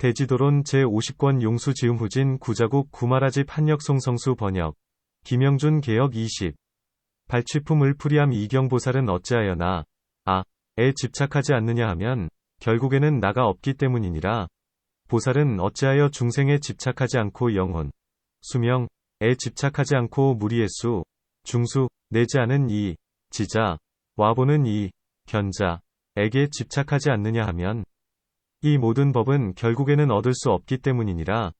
대지도론 제50권 용수지음후진 구자국 구마라집 한역송성수 번역. 김영준 개역 20. 발취품 을풀이함 이경보살은 어찌하여 나에 집착하지 않느냐 하면 결국에는 나가 없기 때문이니라. 보살은 어찌하여 중생에 집착하지 않고 영혼, 수명에 집착하지 않고 무리의 수, 중수, 내지 않은 이, 지자, 와보는 이, 견자에게 집착하지 않느냐 하면 이 모든 법은 결국에는 얻을 수 없기 때문이니라.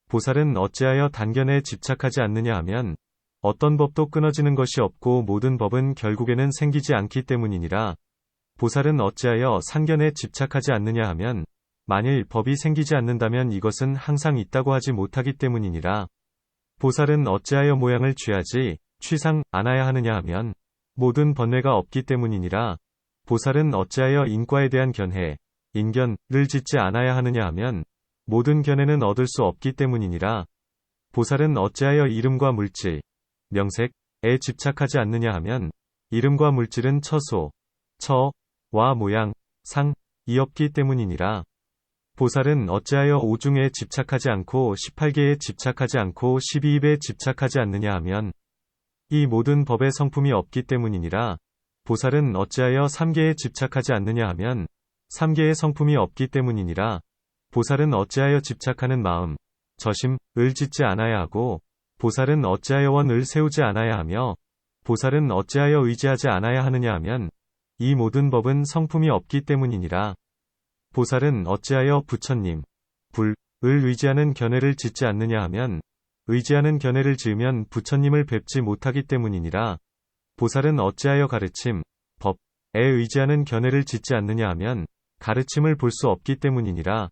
보살은 어찌하여 단견에 집착하지 않느냐 하면 어떤 법도 끊어지는 것이 없고 모든 법은 결국에는 생기지 않기 때문이니라. 보살은 어찌하여 상견에 집착하지 않느냐 하면 만일 법이 생기지 않는다면 이것은 항상 있다고 하지 못하기 때문이니라. 보살은 어찌하여 모양을 취하지 취상 않아야 하느냐 하면 모든 번뇌가 없기 때문이니라. 보살은 어찌하여 인과에 대한 견해, 인견을 짓지 않아야 하느냐 하면 모든 견해는 얻을 수 없기 때문이니라. 보살은 어찌하여 이름과 물질, 명색에 집착하지 않느냐 하면 이름과 물질은 처소, 처와 모양, 상이 없기 때문이니라. 보살은 어찌하여 오중에 집착하지 않고 18개에 집착하지 않고 12입에 집착하지 않느냐 하면 이 모든 법의 성품이 없기 때문이니라. 보살은 어찌하여 3개에 집착하지 않느냐 하면 3개의 성품이 없기 때문이니라. 보살은 어찌하여 집착하는 마음, 저심을 짓지 않아야 하고 보살은 어찌하여 원을 세우지 않아야 하며 보살은 어찌하여 의지하지 않아야 하느냐 하면 이 모든 법은 성품이 없기 때문이니라. 보살은 어찌하여 부처님, 불을 의지하는 견해를 짓지 않느냐 하면 의지하는 견해를 지으면 부처님을 뵙지 못하기 때문이니라. 보살은 어찌하여 가르침, 법에 의지하는 견해를 짓지 않느냐 하면 가르침을 볼 수 없기 때문이니라.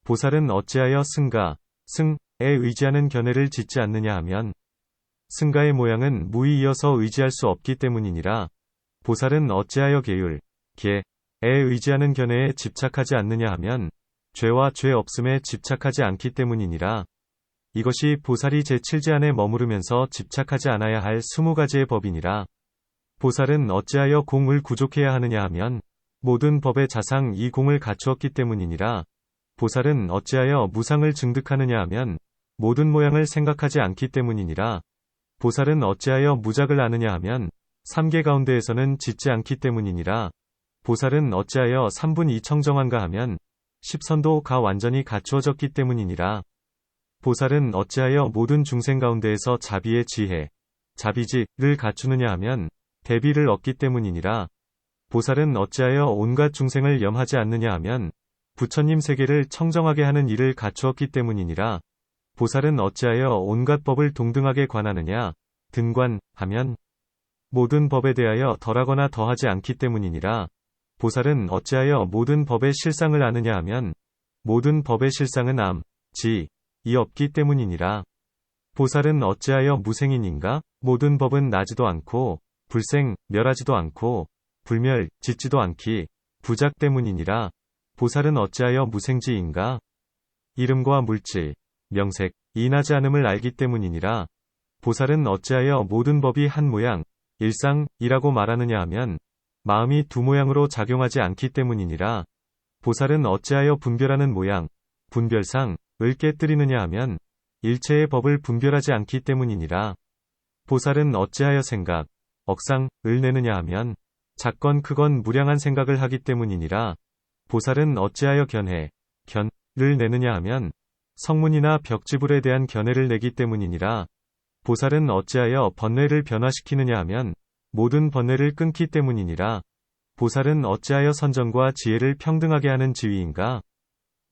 보살은 어찌하여 승가, 승에 의지하는 견해를 짓지 않느냐 하면 승가의 모양은 무의이어서 의지할 수 없기 때문이니라. 보살은 어찌하여 계율, 계에 의지하는 견해에 집착하지 않느냐 하면 죄와 죄 없음에 집착하지 않기 때문이니라. 이것이 보살이 제7제 안에 머무르면서 집착하지 않아야 할 20가지의 법이니라. 보살은 어찌하여 공을 구족해야 하느냐 하면 모든 법의 자상 이 공을 갖추었기 때문이니라. 보살은 어찌하여 무상을 증득하느냐 하면 모든 모양을 생각하지 않기 때문이니라. 보살은 어찌하여 무작을 아느냐 하면 3계 가운데에서는 짓지 않기 때문이니라. 보살은 어찌하여 3분 2청정한가 하면 10선도가 완전히 갖추어졌기 때문이니라. 보살은 어찌하여 모든 중생 가운데에서 자비의 지혜, 자비지를 갖추느냐 하면 대비를 얻기 때문이니라. 보살은 어찌하여 온갖 중생을 염하지 않느냐 하면 부처님 세계를 청정하게 하는 일을 갖추었기 때문이니라. 보살은 어찌하여 온갖 법을 동등하게 관하느냐, 등관하면 모든 법에 대하여 덜하거나 더하지 않기 때문이니라. 보살은 어찌하여 모든 법의 실상을 아느냐 하면 모든 법의 실상은 암, 지, 이 없기 때문이니라. 보살은 어찌하여 무생인인가? 모든 법은 나지도 않고 불생, 멸하지도 않고 불멸, 짓지도 않기, 부작 때문이니라. 보살은 어찌하여 무생지인가? 이름과 물질, 명색, 이 나지 않음을 알기 때문이니라. 보살은 어찌하여 모든 법이 한 모양, 일상이라고 말하느냐 하면 마음이 두 모양으로 작용하지 않기 때문이니라. 보살은 어찌하여 분별하는 모양, 분별상을 깨뜨리느냐 하면 일체의 법을 분별하지 않기 때문이니라. 보살은 어찌하여 생각, 억상을 내느냐 하면 작건 크건 무량한 생각을 하기 때문이니라. 보살은 어찌하여 견해, 견을 내느냐 하면 성문이나 벽지불에 대한 견해를 내기 때문이니라. 보살은 어찌하여 번뇌를 변화시키느냐 하면 모든 번뇌를 끊기 때문이니라. 보살은 어찌하여 선정과 지혜를 평등하게 하는 지위인가?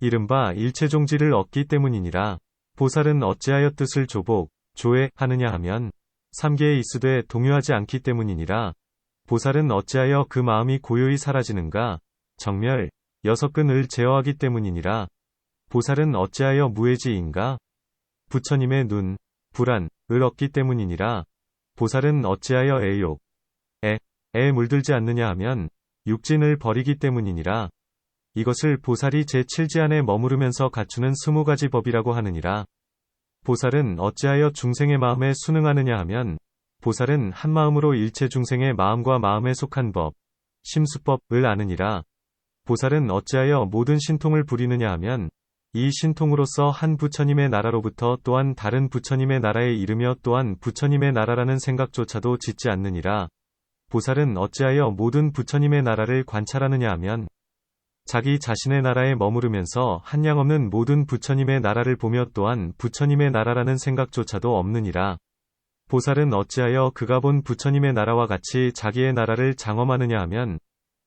이른바 일체종지를 얻기 때문이니라. 보살은 어찌하여 뜻을 조복, 조회하느냐 하면 3계에 있으되 동요하지 않기 때문이니라. 보살은 어찌하여 그 마음이 고요히 사라지는가? 정멸, 6근을 제어하기 때문이니라. 보살은 어찌하여 무해지인가? 부처님의 눈, 불안을 얻기 때문이니라. 보살은 어찌하여 애욕, 에 물들지 않느냐 하면 육진을 버리기 때문이니라. 이것을 보살이 제7제 안에 머무르면서 갖추는 20가지 법이라고 하느니라. 보살은 어찌하여 중생의 마음에 순응하느냐 하면 보살은 한 마음으로 일체 중생의 마음과 마음에 속한 법, 심수법을 아느니라. 보살은 어찌하여 모든 신통을 부리느냐 하면 이 신통으로서 한 부처님의 나라로부터 또한 다른 부처님의 나라에 이르며 또한 부처님의 나라라는 생각조차도 짓지 않느니라. 보살은 어찌하여 모든 부처님의 나라를 관찰하느냐 하면 자기 자신의 나라에 머무르면서 한량없는 모든 부처님의 나라를 보며 또한 부처님의 나라라는 생각조차도 없느니라. 보살은 어찌하여 그가 본 부처님의 나라와 같이 자기의 나라를 장엄하느냐 하면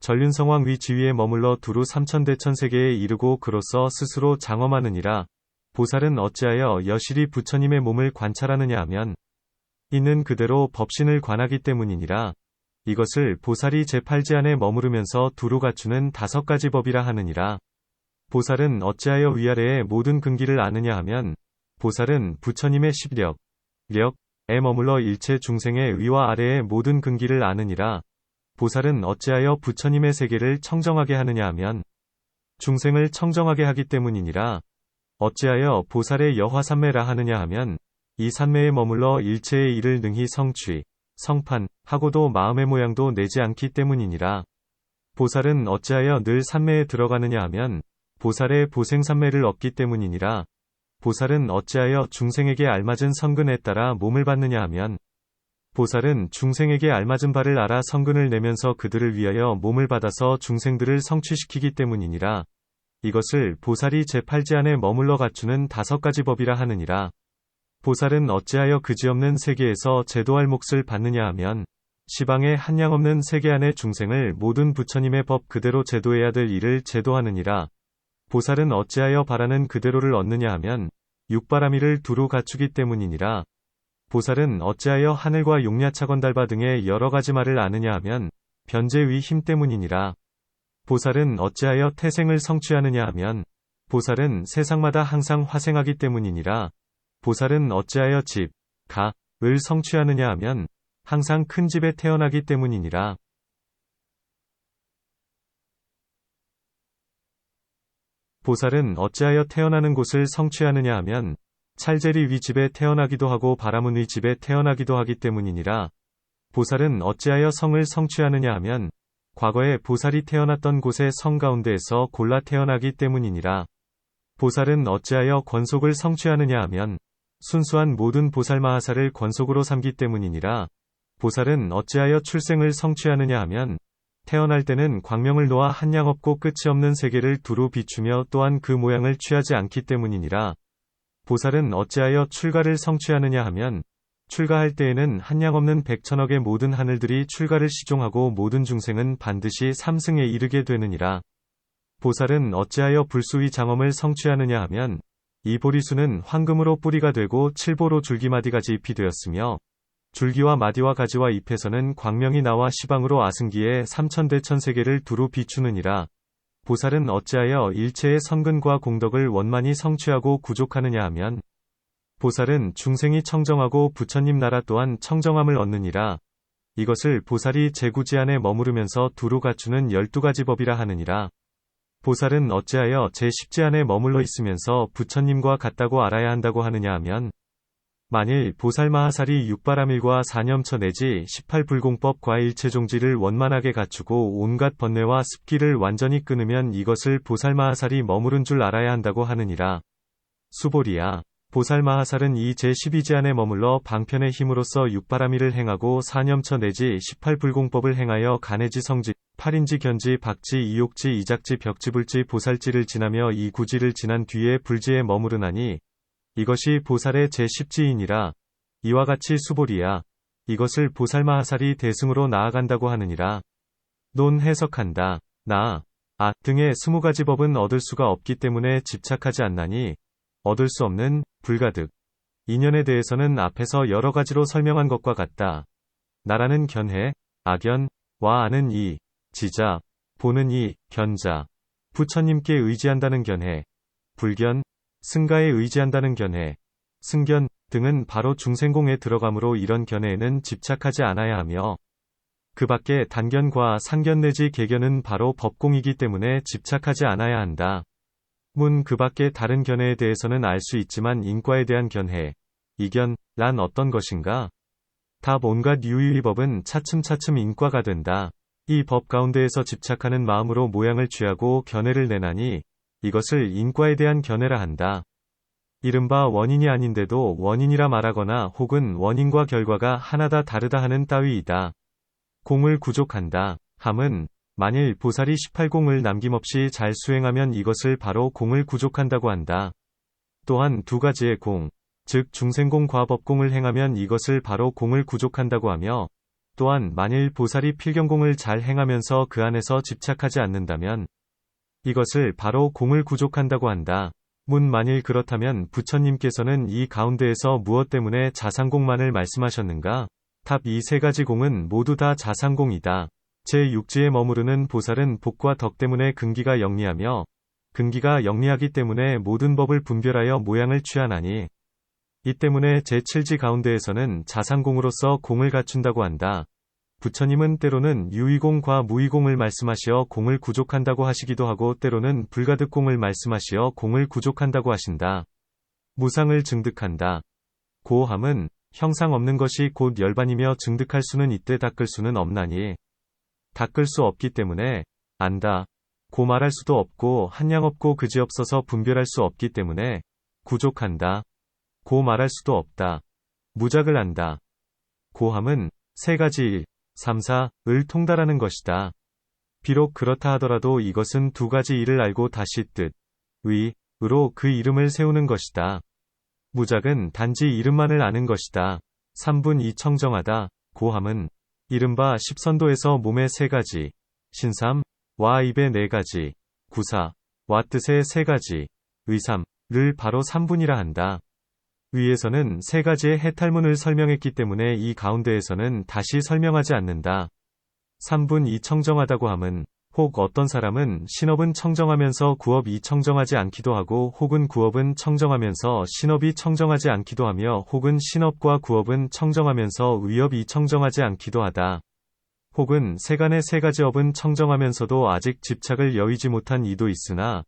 전륜성왕 위 지위에 머물러 두루 삼천대천세계에 이르고 그로써 스스로 장엄하느니라. 보살은 어찌하여 여실히 부처님의 몸을 관찰하느냐 하면 있는 그대로 법신을 관하기 때문이니라. 이것을 보살이 제8지 안에 머무르면서 두루 갖추는 5가지 법이라 하느니라. 보살은 어찌하여 위아래의 모든 근기를 아느냐 하면 보살은 부처님의 십력, 력에 머물러 일체 중생의 위와 아래의 모든 근기를 아느니라. 보살은 어찌하여 부처님의 세계를 청정하게 하느냐 하면 중생을 청정하게 하기 때문이니라. 어찌하여 보살의 여화삼매라 하느냐 하면 이 삼매에 머물러 일체의 일을 능히 성취, 성판하고도 마음의 모양도 내지 않기 때문이니라. 보살은 어찌하여 늘 삼매에 들어가느냐 하면 보살의 보생삼매를 얻기 때문이니라. 보살은 어찌하여 중생에게 알맞은 성근에 따라 몸을 받느냐 하면 보살은 중생에게 알맞은 바를 알아 성근을 내면서 그들을 위하여 몸을 받아서 중생들을 성취시키기 때문이니라. 이것을 보살이 제8지 안에 머물러 갖추는 5가지 법이라 하느니라. 보살은 어찌하여 그지없는 세계에서 제도할 몫을 받느냐 하면 시방에 한량없는 세계 안의 중생을 모든 부처님의 법 그대로 제도해야 될 일을 제도하느니라. 보살은 어찌하여 바라는 그대로를 얻느냐 하면 육바라미를 두루 갖추기 때문이니라. 보살은 어찌하여 하늘과 용야차건달바 등의 여러가지 말을 아느냐 하면 변제의 힘 때문이니라. 보살은 어찌하여 태생을 성취하느냐 하면 보살은 세상마다 항상 화생하기 때문이니라. 보살은 어찌하여 집, 가을 성취하느냐 하면 항상 큰 집에 태어나기 때문이니라. 보살은 어찌하여 태어나는 곳을 성취하느냐 하면 찰제리 위 집에 태어나기도 하고 바라문 위 집에 태어나기도 하기 때문이니라. 보살은 어찌하여 성을 성취하느냐 하면 과거에 보살이 태어났던 곳의 성 가운데에서 골라 태어나기 때문이니라. 보살은 어찌하여 권속을 성취하느냐 하면 순수한 모든 보살마하사를 권속으로 삼기 때문이니라. 보살은 어찌하여 출생을 성취하느냐 하면 태어날 때는 광명을 놓아 한량없고 끝이 없는 세계를 두루 비추며 또한 그 모양을 취하지 않기 때문이니라. 보살은 어찌하여 출가를 성취하느냐 하면 출가할 때에는 한량없는 백천억의 모든 하늘들이 출가를 시종하고 모든 중생은 반드시 삼승에 이르게 되느니라. 보살은 어찌하여 불수의 장엄을 성취하느냐 하면 이 보리수는 황금으로 뿌리가 되고 칠보로 줄기마디가지 잎이 되었으며 줄기와 마디와 가지와 잎에서는 광명이 나와 시방으로 아승기에 삼천대천세계를 두루 비추느니라. 보살은 어찌하여 일체의 선근과 공덕을 원만히 성취하고 구족하느냐 하면 보살은 중생이 청정하고 부처님 나라 또한 청정함을 얻느니라. 이것을 보살이 제9지 안에 머무르면서 두루 갖추는 12가지 법이라 하느니라. 보살은 어찌하여 제10지 안에 머물러 있으면서 부처님과 같다고 알아야 한다고 하느냐 하면 만일 보살마하살이 육바라밀과 사념처 내지 18불공법과 일체종지를 원만하게 갖추고 온갖 번뇌와 습기를 완전히 끊으면 이것을 보살마하살이 머무른 줄 알아야 한다고 하느니라. 수보리야. 보살마하살은 이 제12지 안에 머물러 방편의 힘으로써 육바라밀을 행하고 사념처 내지 18불공법을 행하여 간해지 성지, 팔인지 견지 박지 이욕지 이작지 벽지불지 보살지를 지나며 이 구지를 지난 뒤에 불지에 머무르나니 이것이 보살의 제10지이니라. 이와 같이 수보리야. 이것을 보살마하살이 대승으로 나아간다고 하느니라. 논 해석한다. 등의 20가지 법은 얻을 수가 없기 때문에 집착하지 않나니 얻을 수 없는 불가득 인연에 대해서는 앞에서 여러 가지로 설명한 것과 같다. 나라는 견해, 악견과 아는 이, 지자, 보는 이, 견자, 부처님께 의지한다는 견해, 불견, 승가에 의지한다는 견해, 승견 등은 바로 중생공에 들어가므로 이런 견해에는 집착하지 않아야 하며 그 밖에 단견과 상견 내지 개견은 바로 법공이기 때문에 집착하지 않아야 한다. 그 밖에 다른 견해에 대해서는 알 수 있지만 인과에 대한 견해, 이견, 란 어떤 것인가? 답 온갖 유유의 법은 차츰차츰 인과가 된다. 이 법 가운데에서 집착하는 마음으로 모양을 취하고 견해를 내나니 이것을 인과에 대한 견해라 한다. 이른바 원인이 아닌데도 원인이라 말하거나 혹은 원인과 결과가 하나다 다르다 하는 따위이다. 공을 구족한다 함은 만일 보살이 18공을 남김없이 잘 수행하면 이것을 바로 공을 구족한다고 한다. 또한 두 가지의 공, 즉 중생공과 법공을 행하면 이것을 바로 공을 구족한다고 하며, 또한 만일 보살이 필경공을 잘 행하면서 그 안에서 집착하지 않는다면 이것을 바로 공을 구족한다고 한다. 만일 그렇다면 부처님께서는 이 가운데에서 무엇 때문에 자상공만을 말씀하셨는가? 답 이 세 가지 공은 모두 다 자상공이다. 제6지에 머무르는 보살은 복과 덕 때문에 근기가 영리하며 근기가 영리하기 때문에 모든 법을 분별하여 모양을 취하나니 이 때문에 제7지 가운데에서는 자상공으로서 공을 갖춘다고 한다. 부처님은 때로는 유의공과 무의공을 말씀하시어 공을 구족한다고 하시기도 하고 때로는 불가득공을 말씀하시어 공을 구족한다고 하신다. 무상을 증득한다. 고함은 형상 없는 것이 곧 열반이며 증득할 수는 있되 닦을 수는 없나니 닦을 수 없기 때문에 안다. 고 말할 수도 없고 한량 없고 그지없어서 분별할 수 없기 때문에 구족한다. 고 말할 수도 없다. 무작을 안다. 고함은 세 가지 1, 3, 4을 통달하는 것이다. 비록 그렇다 하더라도 이것은 두 가지 일을 알고 다시 뜻, 의로 그 이름을 세우는 것이다. 무작은 단지 이름만을 아는 것이다. 3분 2 청정하다. 고함은 이른바 십선도에서 몸의 세 가지, 신삼, 와 입의 네 가지, 구사, 와 뜻의 세 가지, 의삼을 바로 3분이라 한다. 위에서는 세 가지의 해탈문을 설명했기 때문에 이 가운데에서는 다시 설명하지 않는다. 3분 2 청정하다고 함은 혹 어떤 사람은 신업은 청정하면서 구업이 청정하지 않기도 하고 혹은 구업은 청정하면서 신업이 청정하지 않기도 하며 혹은 신업과 구업은 청정하면서 위업이 청정하지 않기도 하다. 혹은 세간의 세 가지 업은 청정하면서도 아직 집착을 여의지 못한 이도 있으나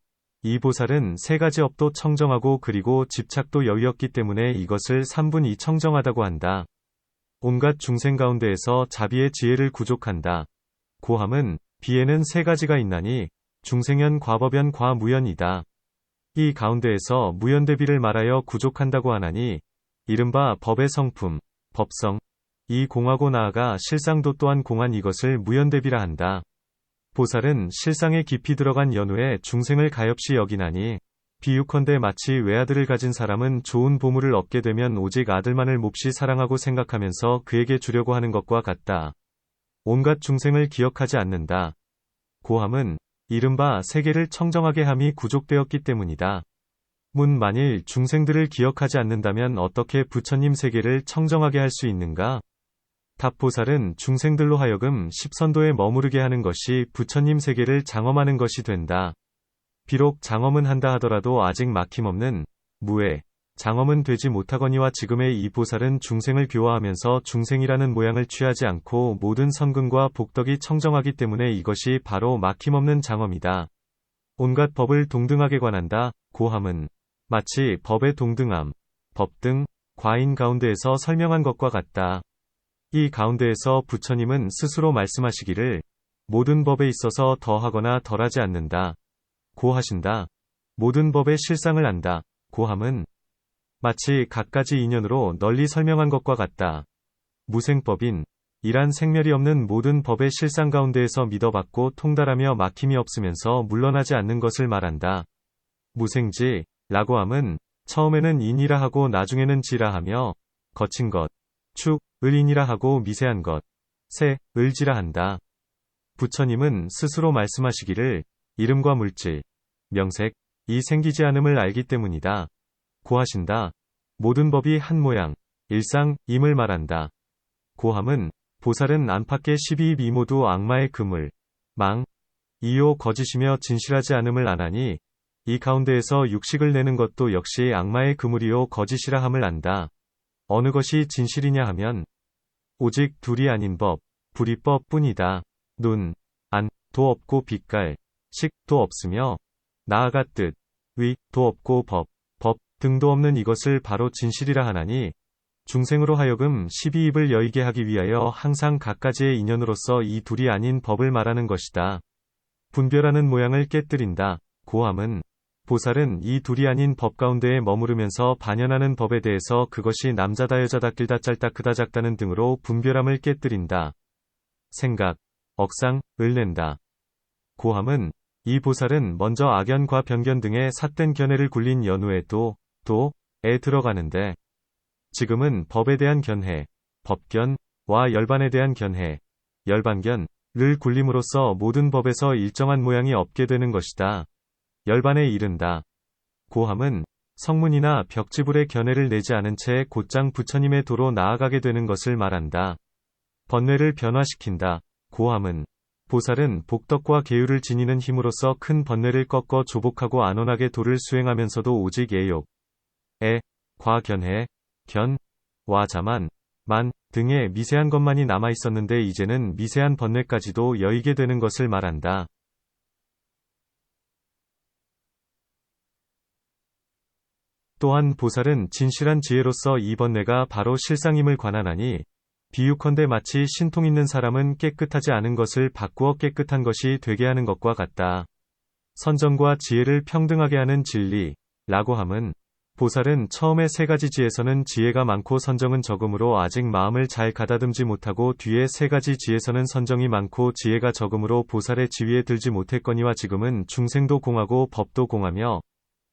이 보살은 세 가지 업도 청정하고 그리고 집착도 여의었기 때문에 이것을 3분 2 청정하다고 한다. 온갖 중생 가운데에서 자비의 지혜를 구족한다. 고함은 비에는 세 가지가 있나니 중생연 과법연 과무연이다. 이 가운데에서 무연대비를 말하여 구족한다고 하나니 이른바 법의 성품, 법성, 이 공하고 나아가 실상도 또한 공한 이것을 무연대비라 한다. 보살은 실상에 깊이 들어간 연후에 중생을 가엾이 여기나니 비유컨대 마치 외아들을 가진 사람은 좋은 보물을 얻게 되면 오직 아들만을 몹시 사랑하고 생각하면서 그에게 주려고 하는 것과 같다. 온갖 중생을 기억하지 않는다. 고함은 이른바 세계를 청정하게 함이 구족되었기 때문이다. 만일 중생들을 기억하지 않는다면 어떻게 부처님 세계를 청정하게 할 수 있는가? 답보살은 중생들로 하여금 십선도에 머무르게 하는 것이 부처님 세계를 장엄하는 것이 된다. 비록 장엄은 한다 하더라도 아직 막힘없는 무에 장엄은 되지 못하거니와 지금의 이 보살은 중생을 교화하면서 중생이라는 모양을 취하지 않고 모든 선근과 복덕이 청정하기 때문에 이것이 바로 막힘없는 장엄이다. 온갖 법을 동등하게 관한다. 고함은 마치 법의 동등함, 법등, 과인 가운데에서 설명한 것과 같다. 이 가운데에서 부처님은 스스로 말씀하시기를 모든 법에 있어서 더하거나 덜하지 않는다. 고하신다. 모든 법의 실상을 안다. 고함은 마치 갖가지 인연으로 널리 설명한 것과 같다. 무생법인 이란 생멸이 없는 모든 법의 실상 가운데에서 믿어받고 통달하며 막힘이 없으면서 물러나지 않는 것을 말한다. 무생지 라고 함은 처음에는 인이라 하고 나중에는 지라 하며 거친 것, 축, 을 인이라 하고 미세한 것, 세, 을지라 한다. 부처님은 스스로 말씀하시기를 이름과 물질, 명색, 이 생기지 않음을 알기 때문이다. 고하신다. 모든 법이 한 모양, 일상, 임을 말한다. 고함은 보살은 안팎의 12입 이 모두 악마의 그물, 망, 이요 거짓이며 진실하지 않음을 아나니 이 가운데에서 육식을 내는 것도 역시 악마의 그물이요 거짓이라 함을 안다. 어느 것이 진실이냐 하면 오직 둘이 아닌 법, 불이법 뿐이다. 눈, 안, 도 없고 빛깔, 식, 도 없으며 나아가 뜻, 위, 도 없고 법 등도 없는 이것을 바로 진실이라 하나니 중생으로 하여금 12입을 여의게 하기 위하여 항상 갖가지의 인연으로서 이 둘이 아닌 법을 말하는 것이다. 분별하는 모양을 깨뜨린다. 고함은 보살은 이 둘이 아닌 법 가운데에 머무르면서 반연하는 법에 대해서 그것이 남자다 여자다 길다 짧다 크다 작다는 등으로 분별함을 깨뜨린다. 생각, 억상을 낸다. 고함은 이 보살은 먼저 악연과 변견 등의 삿된 견해를 굴린 연후에 도에 들어가는데 지금은 법에 대한 견해, 법견과 열반에 대한 견해, 열반견을 굴림으로써 모든 법에서 일정한 모양이 없게 되는 것이다. 열반에 이른다. 고함은 성문이나 벽지불의 견해를 내지 않은 채 곧장 부처님의 도로 나아가게 되는 것을 말한다. 번뇌를 변화시킨다. 고함은 보살은 복덕과 계율을 지니는 힘으로써 큰 번뇌를 꺾어 조복하고 안온하게 도를 수행하면서도 오직 과견해, 견와 자만, 등의 미세한 것만이 남아 있었는데 이제는 미세한 번뇌까지도 여의게 되는 것을 말한다. 또한 보살은 진실한 지혜로서 이 번뇌가 바로 실상임을 관한하니 비유컨대 마치 신통 있는 사람은 깨끗하지 않은 것을 바꾸어 깨끗한 것이 되게 하는 것과 같다. 선정과 지혜를 평등하게 하는 진리라고 함은 보살은 처음에 세 가지 지에서는 지혜가 많고 선정은 적음으로 아직 마음을 잘 가다듬지 못하고 뒤에 세 가지 지에서는 선정이 많고 지혜가 적음으로 보살의 지위에 들지 못했거니와 지금은 중생도 공하고 법도 공하며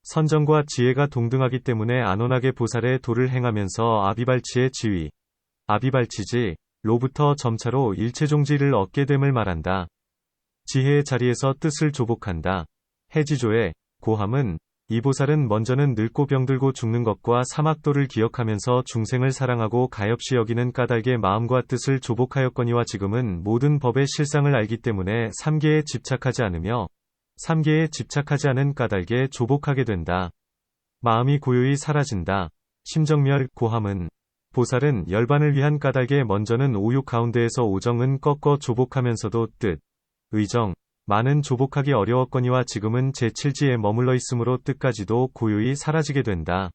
선정과 지혜가 동등하기 때문에 안온하게 보살의 도를 행하면서 아비발치의 지위, 아비발치지, 로부터 점차로 일체종지를 얻게 됨을 말한다. 지혜의 자리에서 뜻을 조복한다. 해지조의 고함은 이 보살은 먼저는 늙고 병들고 죽는 것과 사막도를 기억하면서 중생을 사랑하고 가엾이 여기는 까닭의 마음과 뜻을 조복하였거니와 지금은 모든 법의 실상을 알기 때문에 삼계에 집착하지 않으며 삼계에 집착하지 않은 까닭에 조복하게 된다. 마음이 고요히 사라진다. 심정멸 고함은 보살은 열반을 위한 까닭에 먼저는 오육 가운데에서 오정은 꺾어 조복하면서도 뜻, 의정, 많은 조복하기 어려웠거니와 지금은 제7지에 머물러 있으므로 뜻까지도 고요히 사라지게 된다.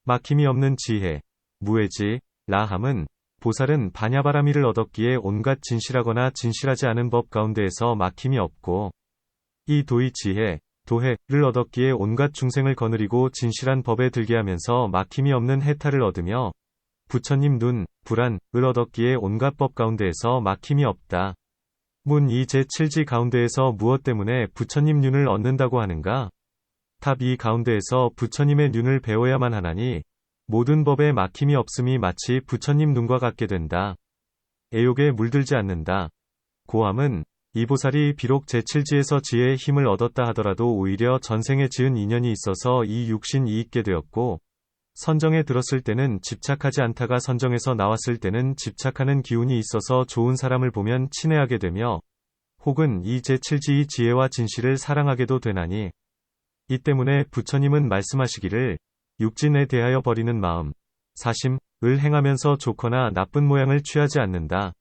막힘이 없는 지혜, 무해지, 라함은 보살은 반야바라미를 얻었기에 온갖 진실하거나 진실하지 않은 법 가운데에서 막힘이 없고 이 도의 지혜, 도해를 얻었기에 온갖 중생을 거느리고 진실한 법에 들게 하면서 막힘이 없는 해탈을 얻으며 부처님 눈, 불안을 얻었기에 온갖 법 가운데에서 막힘이 없다. 문 이 제7지 가운데에서 무엇 때문에 부처님 눈을 얻는다고 하는가? 답 이 가운데에서 부처님의 눈을 배워야만 하나니 모든 법에 막힘이 없음이 마치 부처님 눈과 같게 된다. 애욕에 물들지 않는다. 고함은 이 보살이 비록 제7지에서 지혜의 힘을 얻었다 하더라도 오히려 전생에 지은 인연이 있어서 이 육신이 있게 되었고 선정에 들었을 때는 집착하지 않다가 선정에서 나왔을 때는 집착하는 기운이 있어서 좋은 사람을 보면 친애하게 되며 혹은 이 제7지의 지혜와 진실을 사랑하게도 되나니 이 때문에 부처님은 말씀하시기를 육진에 대하여 버리는 마음, 사심을 행하면서 좋거나 나쁜 모양을 취하지 않는다.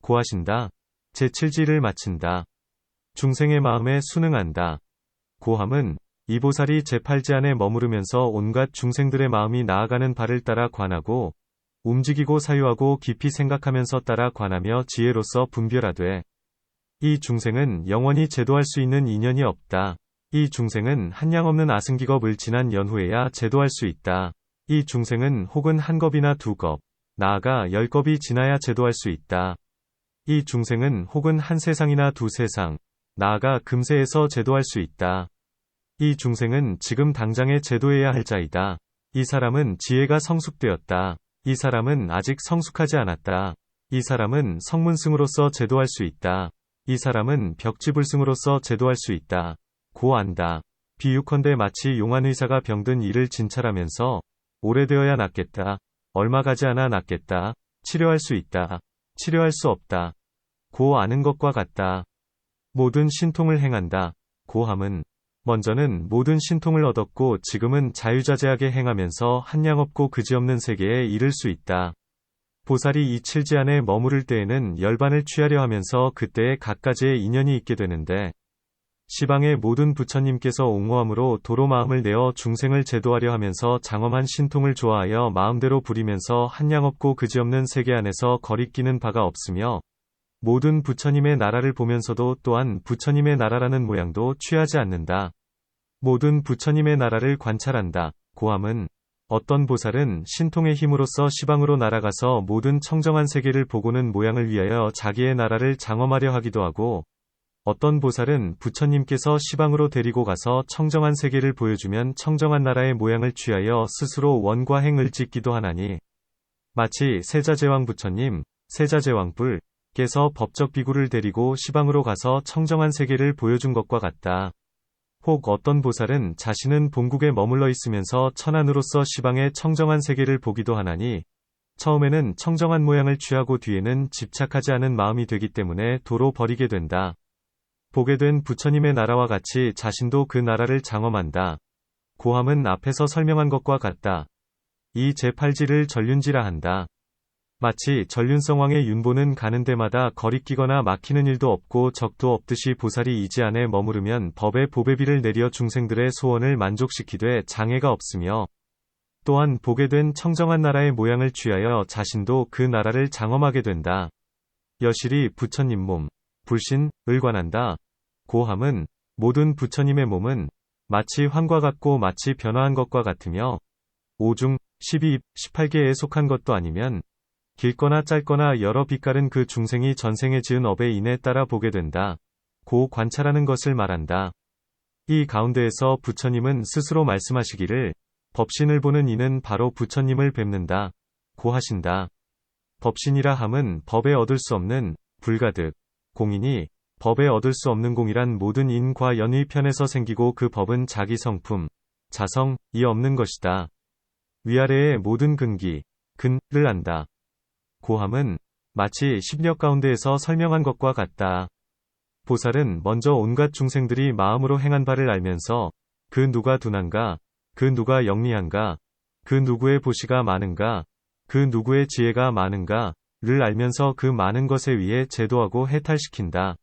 고하신다. 제7지를 마친다. 중생의 마음에 순응한다. 고함은 이 보살이 제8지 안에 머무르면서 온갖 중생들의 마음이 나아가는 바를 따라 관하고 움직이고 사유하고 깊이 생각하면서 따라 관하며 지혜로서 분별하되 이 중생은 영원히 제도할 수 있는 인연이 없다. 이 중생은 한량없는 아승기겁을 지난 연후에야 제도할 수 있다. 이 중생은 혹은 한 겁이나 두 겁, 나아가 10겁이 지나야 제도할 수 있다. 이 중생은 혹은 한 세상이나 두 세상, 나아가 금세에서 제도할 수 있다. 이 중생은 지금 당장에 제도해야 할 자이다. 이 사람은 지혜가 성숙되었다. 이 사람은 아직 성숙하지 않았다. 이 사람은 성문승으로서 제도할 수 있다. 이 사람은 벽지불승으로서 제도할 수 있다. 고 안다. 비유컨대 마치 용한 의사가 병든 이를 진찰하면서 오래되어야 낫겠다. 얼마 가지 않아 낫겠다. 치료할 수 있다. 치료할 수 없다. 고 아는 것과 같다. 모든 신통을 행한다. 고함은 먼저는 모든 신통을 얻었고 지금은 자유자재하게 행하면서 한량없고 그지없는 세계에 이를 수 있다. 보살이 이 칠지 안에 머무를 때에는 열반을 취하려 하면서 그때에 각가지의 인연이 있게 되는데 시방의 모든 부처님께서 옹호함으로 도로 마음을 내어 중생을 제도하려 하면서 장엄한 신통을 좋아하여 마음대로 부리면서 한량없고 그지없는 세계 안에서 거리끼는 바가 없으며 모든 부처님의 나라를 보면서도 또한 부처님의 나라라는 모양도 취하지 않는다. 모든 부처님의 나라를 관찰한다. 고함은 어떤 보살은 신통의 힘으로써 시방으로 날아가서 모든 청정한 세계를 보고는 모양을 위하여 자기의 나라를 장엄하려 하기도 하고, 어떤 보살은 부처님께서 시방으로 데리고 가서 청정한 세계를 보여주면 청정한 나라의 모양을 취하여 스스로 원과 행을 짓기도 하나니, 마치 세자제왕 부처님, 세자제왕불께서 법적 비구를 데리고 시방으로 가서 청정한 세계를 보여준 것과 같다. 혹 어떤 보살은 자신은 본국에 머물러 있으면서 천안으로서 시방의 청정한 세계를 보기도 하나니, 처음에는 청정한 모양을 취하고 뒤에는 집착하지 않은 마음이 되기 때문에 도로 버리게 된다. 보게 된 부처님의 나라와 같이 자신도 그 나라를 장엄한다. 고함은 앞에서 설명한 것과 같다. 이 제8지를 전륜지라 한다. 마치 전륜성왕의 윤보는 가는 데마다 거리끼거나 막히는 일도 없고 적도 없듯이 보살이 이 지 안에 머무르면 법의 보배비를 내려 중생들의 소원을 만족시키되 장애가 없으며, 또한 보게 된 청정한 나라의 모양을 취하여 자신도 그 나라를 장엄하게 된다. 여실히 부처님 몸, 불신을 관한다. 고함은 모든 부처님의 몸은 마치 환과 같고 마치 변화한 것과 같으며, 5중, 12입, 18개에 속한 것도 아니면 길거나 짧거나 여러 빛깔은 그 중생이 전생에 지은 업의 인에 따라 보게 된다. 고 관찰하는 것을 말한다. 이 가운데에서 부처님은 스스로 말씀하시기를 법신을 보는 이는 바로 부처님을 뵙는다. 고 하신다. 법신이라 함은 법에 얻을 수 없는 불가득 공이니, 법에 얻을 수 없는 공이란 모든 인과 연의 편에서 생기고 그 법은 자기 성품, 자성이 없는 것이다. 위아래의 모든 근기, 근을 안다. 고함은 마치 십력 가운데에서 설명한 것과 같다. 보살은 먼저 온갖 중생들이 마음으로 행한 바를 알면서 그 누가 둔한가, 그 누가 영리한가, 그 누구의 보시가 많은가, 그 누구의 지혜가 많은가를 알면서 그 많은 것에 의해 제도하고 해탈시킨다.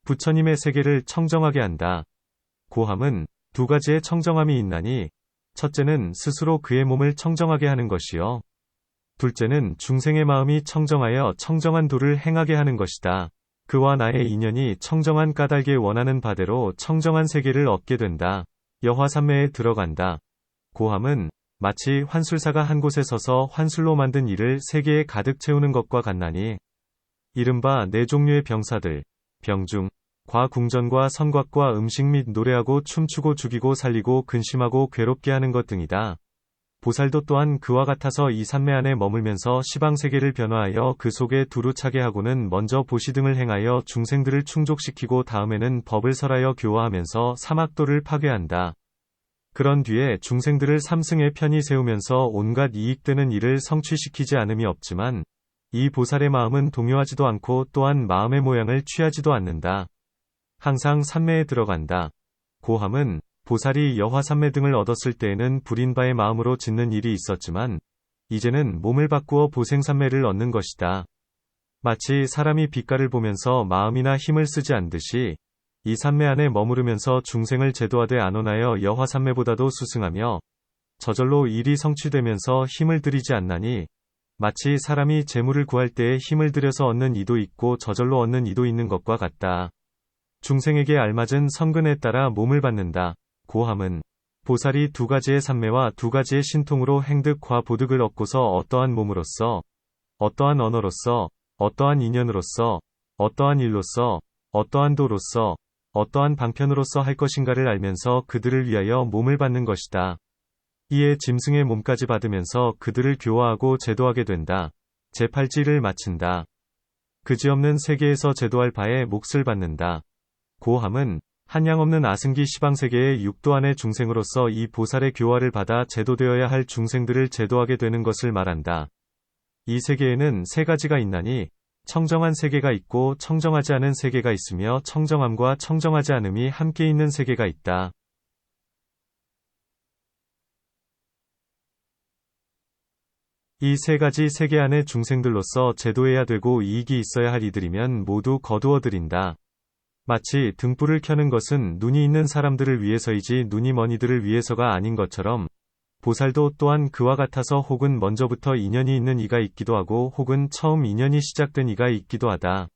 부처님의 세계를 청정하게 한다. 고함은 두 가지의 청정함이 있나니, 첫째는 스스로 그의 몸을 청정하게 하는 것이요, 둘째는 중생의 마음이 청정하여 청정한 도를 행하게 하는 것이다. 그와 나의 인연이 청정한 까닭에 원하는 바대로 청정한 세계를 얻게 된다. 여화삼매에 들어간다. 고함은 마치 환술사가 한 곳에 서서 환술로 만든 이를 세계에 가득 채우는 것과 같나니, 이른바 네 종류의 병사들, 병중, 과궁전과 선곽과 음식 및 노래하고 춤추고 죽이고 살리고 근심하고 괴롭게 하는 것 등이다. 보살도 또한 그와 같아서 이 삼매 안에 머물면서 시방세계를 변화하여 그 속에 두루 차게 하고는 먼저 보시 등을 행하여 중생들을 충족시키고 다음에는 법을 설하여 교화하면서 사막도를 파괴한다. 그런 뒤에 중생들을 삼승에 편히 세우면서 온갖 이익되는 일을 성취시키지 않음이 없지만, 이 보살의 마음은 동요하지도 않고 또한 마음의 모양을 취하지도 않는다. 항상 삼매에 들어간다. 고함은 보살이 여화삼매 등을 얻었을 때에는 불인바의 마음으로 짓는 일이 있었지만, 이제는 몸을 바꾸어 보생삼매를 얻는 것이다. 마치 사람이 빛깔을 보면서 마음이나 힘을 쓰지 않듯이, 이 삼매 안에 머무르면서 중생을 제도하되 안온하여 여화삼매보다도 수승하며, 저절로 일이 성취되면서 힘을 들이지 않나니, 마치 사람이 재물을 구할 때에 힘을 들여서 얻는 이도 있고 저절로 얻는 이도 있는 것과 같다. 중생에게 알맞은 성근에 따라 몸을 받는다. 고함은 보살이 두 가지의 삼매와 두 가지의 신통으로 행득과 보득을 얻고서 어떠한 몸으로서, 어떠한 언어로서, 어떠한 인연으로서, 어떠한 일로서, 어떠한 도로서, 어떠한 방편으로서 할 것인가를 알면서 그들을 위하여 몸을 받는 것이다. 이에 짐승의 몸까지 받으면서 그들을 교화하고 제도하게 된다. 제8지를 마친다. 그지없는 세계에서 제도할 바에 몫을 받는다. 고함은 한량없는 아승기 시방세계의 육도 안의 중생으로서 이 보살의 교화를 받아 제도되어야 할 중생들을 제도하게 되는 것을 말한다. 이 세계에는 세 가지가 있나니, 청정한 세계가 있고 청정하지 않은 세계가 있으며 청정함과 청정하지 않음이 함께 있는 세계가 있다. 이 세 가지 세계 안의 중생들로서 제도해야 되고 이익이 있어야 할 이들이면 모두 거두어 들인다. 마치 등불을 켜는 것은 눈이 있는 사람들을 위해서이지 눈이 먼 이들을 위해서가 아닌 것처럼, 보살도 또한 그와 같아서 혹은 먼저부터 인연이 있는 이가 있기도 하고 혹은 처음 인연이 시작된 이가 있기도 하다.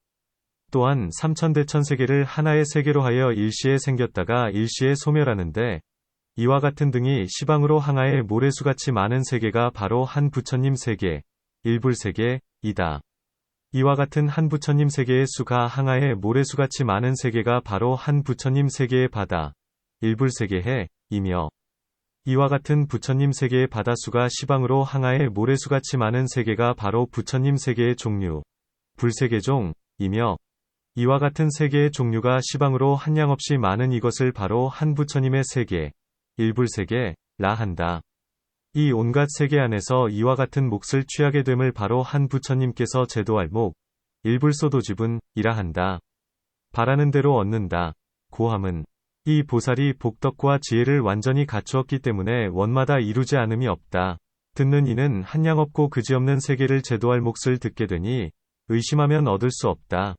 또한 삼천대천 세계를 하나의 세계로 하여 일시에 생겼다가 일시에 소멸하는데, 이와 같은 등이 시방으로 항하의 모래수같이 많은 세계가 바로 한 부처님 세계, 일불세계이다. 이와 같은 한 부처님 세계의 수가 항하의 모래수같이 많은 세계가 바로 한 부처님 세계의 바다, 일불세계해, 이며 이와 같은 부처님 세계의 바다수가 시방으로 항하의 모래수같이 많은 세계가 바로 부처님 세계의 종류, 불세계종, 이며 이와 같은 세계의 종류가 시방으로 한량없이 많은 이것을 바로 한 부처님의 세계, 일불세계라 한다. 이 온갖 세계 안에서 이와 같은 몫을 취하게 됨을 바로 한 부처님께서 제도할 목, 일불소도지분이라 한다. 바라는 대로 얻는다. 고함은 이 보살이 복덕과 지혜를 완전히 갖추었기 때문에 원마다 이루지 않음이 없다. 듣는 이는 한량없고 그지없는 세계를 제도할 몫을 듣게 되니 의심하면 얻을 수 없다.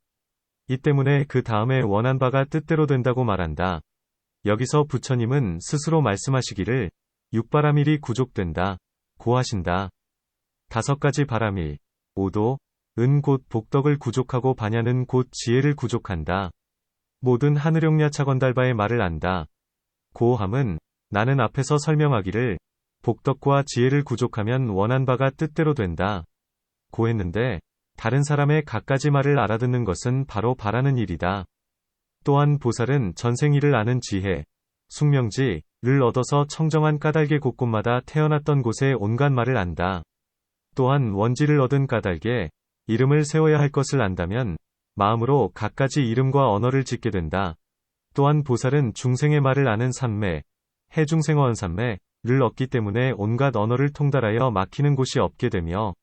이 때문에 그 다음에 원한 바가 뜻대로 된다고 말한다. 여기서 부처님은 스스로 말씀하시기를 육바라밀이 구족된다. 고 하신다. 5가지 바라밀, 오도, 은 곧 복덕을 구족하고 반야는 곧 지혜를 구족한다. 모든 하늘용야 차건달바의 말을 안다. 고함은 나는 앞에서 설명하기를 복덕과 지혜를 구족하면 원한 바가 뜻대로 된다. 고 했는데 다른 사람의 갖가지 말을 알아듣는 것은 바로 바라는 일이다. 또한 보살은 전생일을 아는 지혜, 숙명지를 얻어서 청정한 까닭의 곳곳마다 태어났던 곳의 온갖 말을 안다. 또한 원지를 얻은 까닭에 이름을 세워야 할 것을 안다면 마음으로 갖가지 이름과 언어를 짓게 된다. 또한 보살은 중생의 말을 아는 삼매, 해중생어언 삼매를 얻기 때문에 온갖 언어를 통달하여 막히는 곳이 없게 되며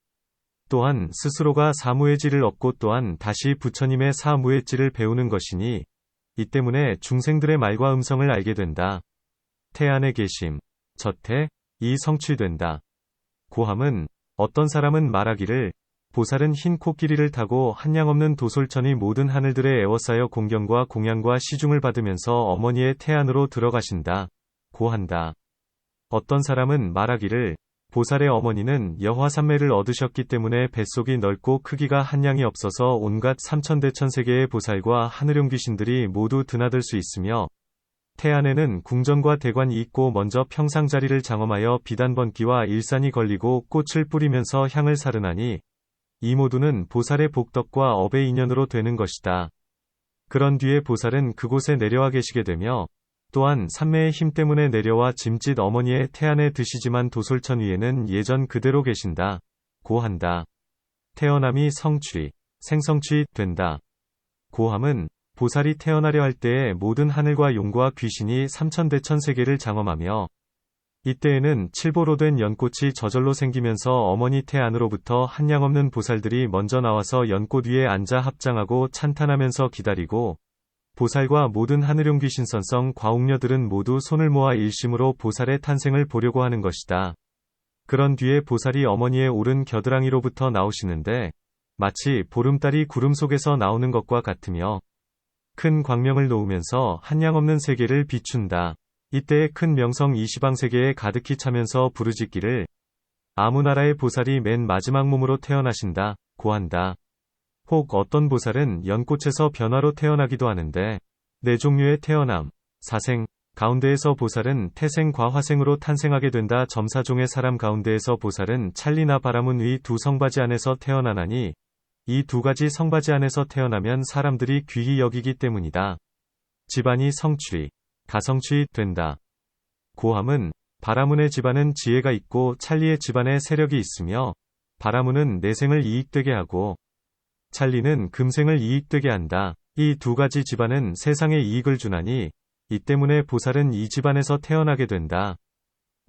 또한 스스로가 사무예지를 얻고 또한 다시 부처님의 사무예지를 배우는 것이니 이 때문에 중생들의 말과 음성을 알게 된다. 태안에 계심, 저태, 이 성취된다. 고함은 어떤 사람은 말하기를 보살은 흰 코끼리를 타고 한량없는 도솔천의 모든 하늘들에 에워싸여 공경과 공양과 시중을 받으면서 어머니의 태안으로 들어가신다. 고 한다. 어떤 사람은 말하기를 보살의 어머니는 여화삼매를 얻으셨기 때문에 뱃속이 넓고 크기가 한량이 없어서 온갖 삼천대천세계의 보살과 하늘용 귀신들이 모두 드나들 수 있으며 태안에는 궁전과 대관이 있고 먼저 평상자리를 장엄하여 비단번기와 일산이 걸리고 꽃을 뿌리면서 향을 사르나니 이 모두는 보살의 복덕과 업의 인연으로 되는 것이다. 그런 뒤에 보살은 그곳에 내려와 계시게 되며 또한 삼매의 힘 때문에 내려와 짐짓 어머니의 태안에 드시지만 도솔천 위에는 예전 그대로 계신다. 고 한다. 태어남이 성취, 생성취 된다. 고함은 보살이 태어나려 할 때에 모든 하늘과 용과 귀신이 삼천대천세계를 장엄하며 이때에는 칠보로 된 연꽃이 저절로 생기면서 어머니 태안으로부터 한량없는 보살들이 먼저 나와서 연꽃 위에 앉아 합장하고 찬탄하면서 기다리고 보살과 모든 하늘용 귀신선성 과옥녀들은 모두 손을 모아 일심으로 보살의 탄생을 보려고 하는 것이다. 그런 뒤에 보살이 어머니의 오른 겨드랑이로부터 나오시는데 마치 보름달이 구름 속에서 나오는 것과 같으며 큰 광명을 놓으면서 한량없는 세계를 비춘다. 이때에 큰 명성 이시방세계에 가득히 차면서 부르짖기를 아무 나라의 보살이 맨 마지막 몸으로 태어나신다. 고 한다. 혹 어떤 보살은 연꽃에서 변화로 태어나기도 하는데 네 종류의 태어남, 사생 가운데에서 보살은 태생과 화생으로 탄생하게 된다. 점사종의 사람 가운데에서 보살은 찰리나 바라문 위 두 성바지 안에서 태어나나니 이 2가지 성바지 안에서 태어나면 사람들이 귀히 여기기 때문이다. 집안이 성취, 가성취 된다. 고함은 바라문의 집안은 지혜가 있고 찰리의 집안에 세력이 있으며 바라문은 내생을 이익되게 하고 찰리는 금생을 이익되게 한다. 이 2가지 집안은 세상에 이익을 주나니 이 때문에 보살은 이 집안에서 태어나게 된다.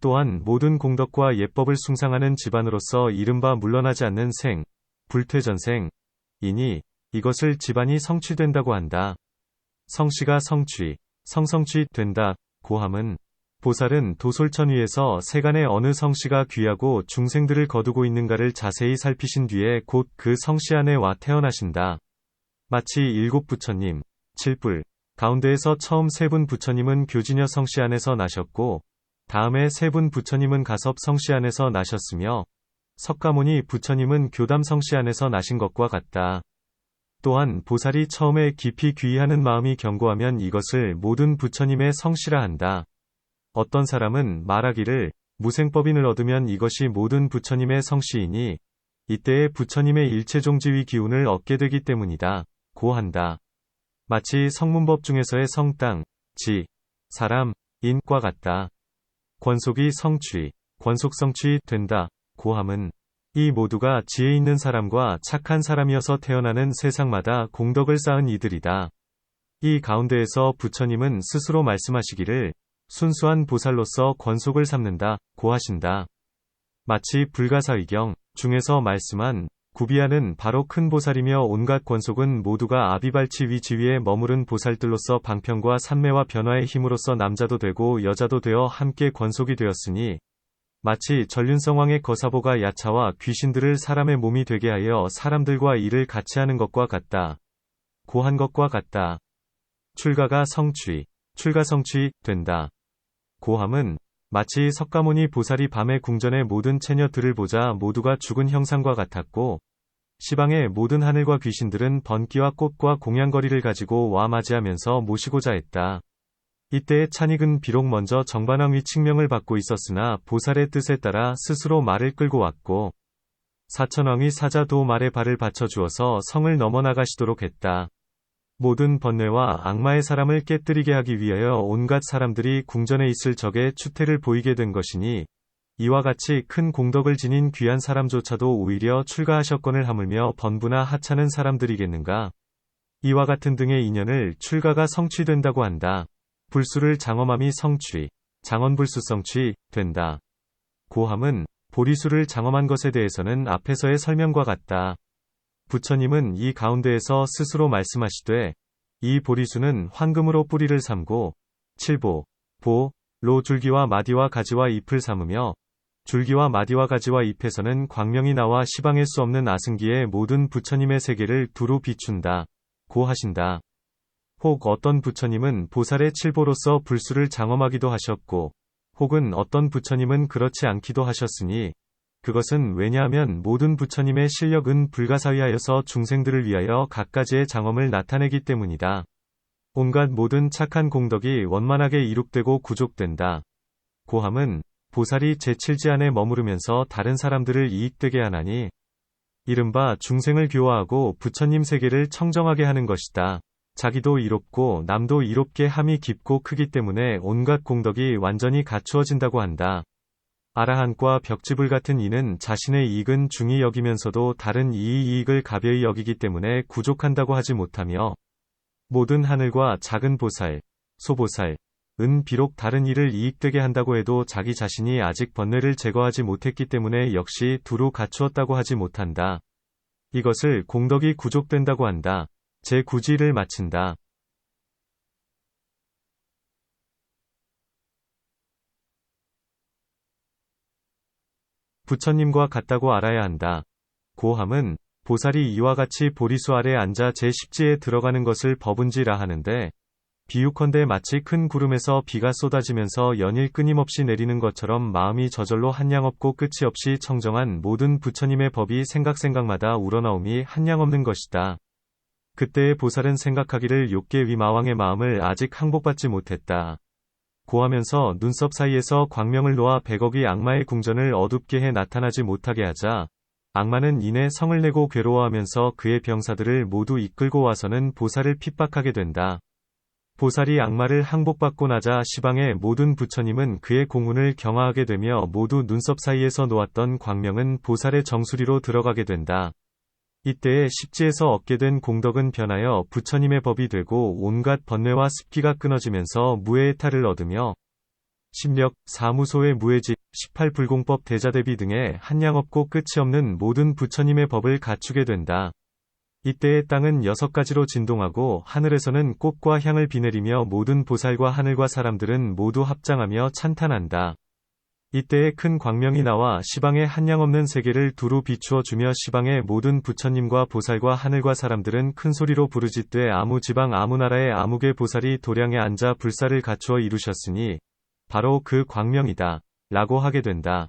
또한 모든 공덕과 예법을 숭상하는 집안으로서 이른바 물러나지 않는 생, 불퇴전생이니 이것을 집안이 성취된다고 한다. 성씨가 성취, 성성취 된다. 고함은 보살은 도솔천 위에서 세간의 어느 성씨가 귀하고 중생들을 거두고 있는가를 자세히 살피신 뒤에 곧 그 성씨 안에 와 태어나신다. 마치 7부처님, 7불 가운데에서 처음 3분 부처님은 교진여 성씨 안에서 나셨고 다음에 3분 부처님은 가섭 성씨 안에서 나셨으며 석가모니 부처님은 교담 성씨 안에서 나신 것과 같다. 또한 보살이 처음에 깊이 귀의하는 마음이 견고하면 이것을 모든 부처님의 성씨라 한다. 어떤 사람은 말하기를 무생법인을 얻으면 이것이 모든 부처님의 성씨이니 이때에 부처님의 일체종지위 기운을 얻게 되기 때문이다 고 한다. 마치 성문법 중에서의 성, 땅, 지, 사람, 인과 같다. 권속이 성취, 권속성취 된다 고 함은 이 모두가 지혜 있는 사람과 착한 사람이어서 태어나는 세상마다 공덕을 쌓은 이들이다. 이 가운데에서 부처님은 스스로 말씀하시기를 순수한 보살로서 권속을 삼는다 고 하신다. 마치 불가사의경 중에서 말씀한 구비하는 바로 큰 보살이며 온갖 권속은 모두가 아비발치 위 지위에 머무른 보살들로서 방편과 산매와 변화의 힘으로써 남자도 되고 여자도 되어 함께 권속이 되었으니 마치 전륜성왕의 거사보가 야차와 귀신들을 사람의 몸이 되게 하여 사람들과 일을 같이 하는 것과 같다. 고한 것과 같다. 출가가 성취, 출가성취 된다. 고함은 마치 석가모니 보살이 밤에 궁전의 모든 처녀들을 보자 모두가 죽은 형상과 같았고 시방의 모든 하늘과 귀신들은 번기와 꽃과 공양거리를 가지고 와 맞이하면서 모시고자 했다. 이때의 찬익은 비록 먼저 정반왕위 칙명을 받고 있었으나 보살의 뜻에 따라 스스로 말을 끌고 왔고 사천왕위 사자도 말에 발을 받쳐주어서 성을 넘어 나가시도록 했다. 모든 번뇌와 악마의 사람을 깨뜨리게 하기 위하여 온갖 사람들이 궁전에 있을 적에 추태를 보이게 된 것이니 이와 같이 큰 공덕을 지닌 귀한 사람조차도 오히려 출가하셨건을 하물며 번부나 하찮은 사람들이겠는가. 이와 같은 등의 인연을 출가가 성취된다고 한다. 불수를 장엄함이 성취, 장언불수 성취 된다. 고함은 보리수를 장엄한 것에 대해서는 앞에서의 설명과 같다. 부처님은 이 가운데에서 스스로 말씀하시되 이 보리수는 황금으로 뿌리를 삼고 칠보, 보, 로 줄기와 마디와 가지와 잎을 삼으며 줄기와 마디와 가지와 잎에서는 광명이 나와 시방할 수 없는 아승기의 모든 부처님의 세계를 두루 비춘다. 고 하신다. 혹 어떤 부처님은 보살의 칠보로서 불수를 장엄하기도 하셨고 혹은 어떤 부처님은 그렇지 않기도 하셨으니 그것은 왜냐하면 모든 부처님의 실력은 불가사의하여서 중생들을 위하여 각가지의 장엄을 나타내기 때문이다. 온갖 모든 착한 공덕이 원만하게 이룩되고 구족된다. 고함은 보살이 제7지 안에 머무르면서 다른 사람들을 이익되게 하나니 이른바 중생을 교화하고 부처님 세계를 청정하게 하는 것이다. 자기도 이롭고 남도 이롭게 함이 깊고 크기 때문에 온갖 공덕이 완전히 갖추어진다고 한다. 아라한과 벽지불 같은 이는 자신의 이익은 중히 여기면서도 다른 이의 이익을 가벼이 여기기 때문에 구족한다고 하지 못하며 모든 하늘과 작은 보살, 소보살, 은 비록 다른 일을 이익되게 한다고 해도 자기 자신이 아직 번뇌를 제거하지 못했기 때문에 역시 두루 갖추었다고 하지 못한다. 이것을 공덕이 구족된다고 한다. 제9지를 마친다. 부처님과 같다고 알아야 한다. 고함은 보살이 이와 같이 보리수 아래 앉아 제10지에 들어가는 것을 법운지라 하는데 비유컨대 마치 큰 구름에서 비가 쏟아지면서 연일 끊임없이 내리는 것처럼 마음이 저절로 한량없고 끝이 없이 청정한 모든 부처님의 법이 생각마다 우러나옴이 한량없는 것이다. 그때의 보살은 생각하기를 욕계 위마왕의 마음을 아직 항복받지 못했다. 고하면서 눈썹 사이에서 광명을 놓아 100억의 악마의 궁전을 어둡게 해 나타나지 못하게 하자 악마는 이내 성을 내고 괴로워하면서 그의 병사들을 모두 이끌고 와서는 보살을 핍박하게 된다. 보살이 악마를 항복받고 나자 시방의 모든 부처님은 그의 공훈을 경화하게 되며 모두 눈썹 사이에서 놓았던 광명은 보살의 정수리로 들어가게 된다. 이때에 십지에서 얻게 된 공덕은 변하여 부처님의 법이 되고 온갖 번뇌와 습기가 끊어지면서 무해의 탈을 얻으며 심력, 사무소의 무해집, 18불공법 대자대비 등의 한량없고 끝이 없는 모든 부처님의 법을 갖추게 된다. 이때의 땅은 6가지로 진동하고 하늘에서는 꽃과 향을 비내리며 모든 보살과 하늘과 사람들은 모두 합장하며 찬탄한다. 이때에 큰 광명이 나와 시방의 한량없는 세계를 두루 비추어 주며 시방의 모든 부처님과 보살과 하늘과 사람들은 큰 소리로 부르짖되 아무 지방 아무 나라의 아무개 보살이 도량에 앉아 불사를 갖추어 이루셨으니 바로 그 광명이다. 라고 하게 된다.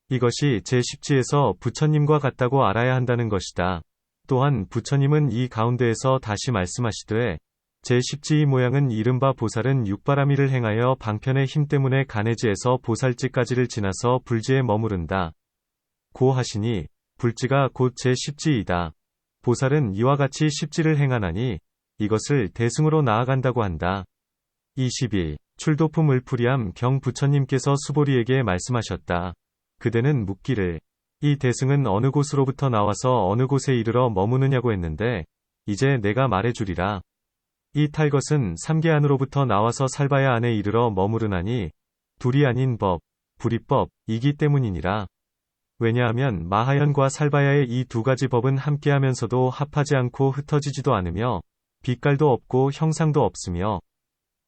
이것이 제10지에서 부처님과 같다고 알아야 한다는 것이다. 또한 부처님은 이 가운데에서 다시 말씀하시되 제10지의 모양은 이른바 보살은 육바라밀을 행하여 방편의 힘 때문에 가내지에서 보살지까지를 지나서 불지에 머무른다. 고 하시니 불지가 곧 제10지이다. 보살은 이와 같이 10지를 행하나니 이것을 대승으로 나아간다고 한다. 21. 출도품 을풀이함 경 부처님께서 수보리에게 말씀하셨다. 그대는 묻기를 이 대승은 어느 곳으로부터 나와서 어느 곳에 이르러 머무느냐고 했는데 이제 내가 말해주리라. 이 탈것은 삼계 안으로부터 나와서 살바야 안에 이르러 머무르나니 둘이 아닌 법, 불이법이기 때문이니라. 왜냐하면 마하연과 살바야의 이 두 가지 법은 함께하면서도 합하지 않고 흩어지지도 않으며 빛깔도 없고 형상도 없으며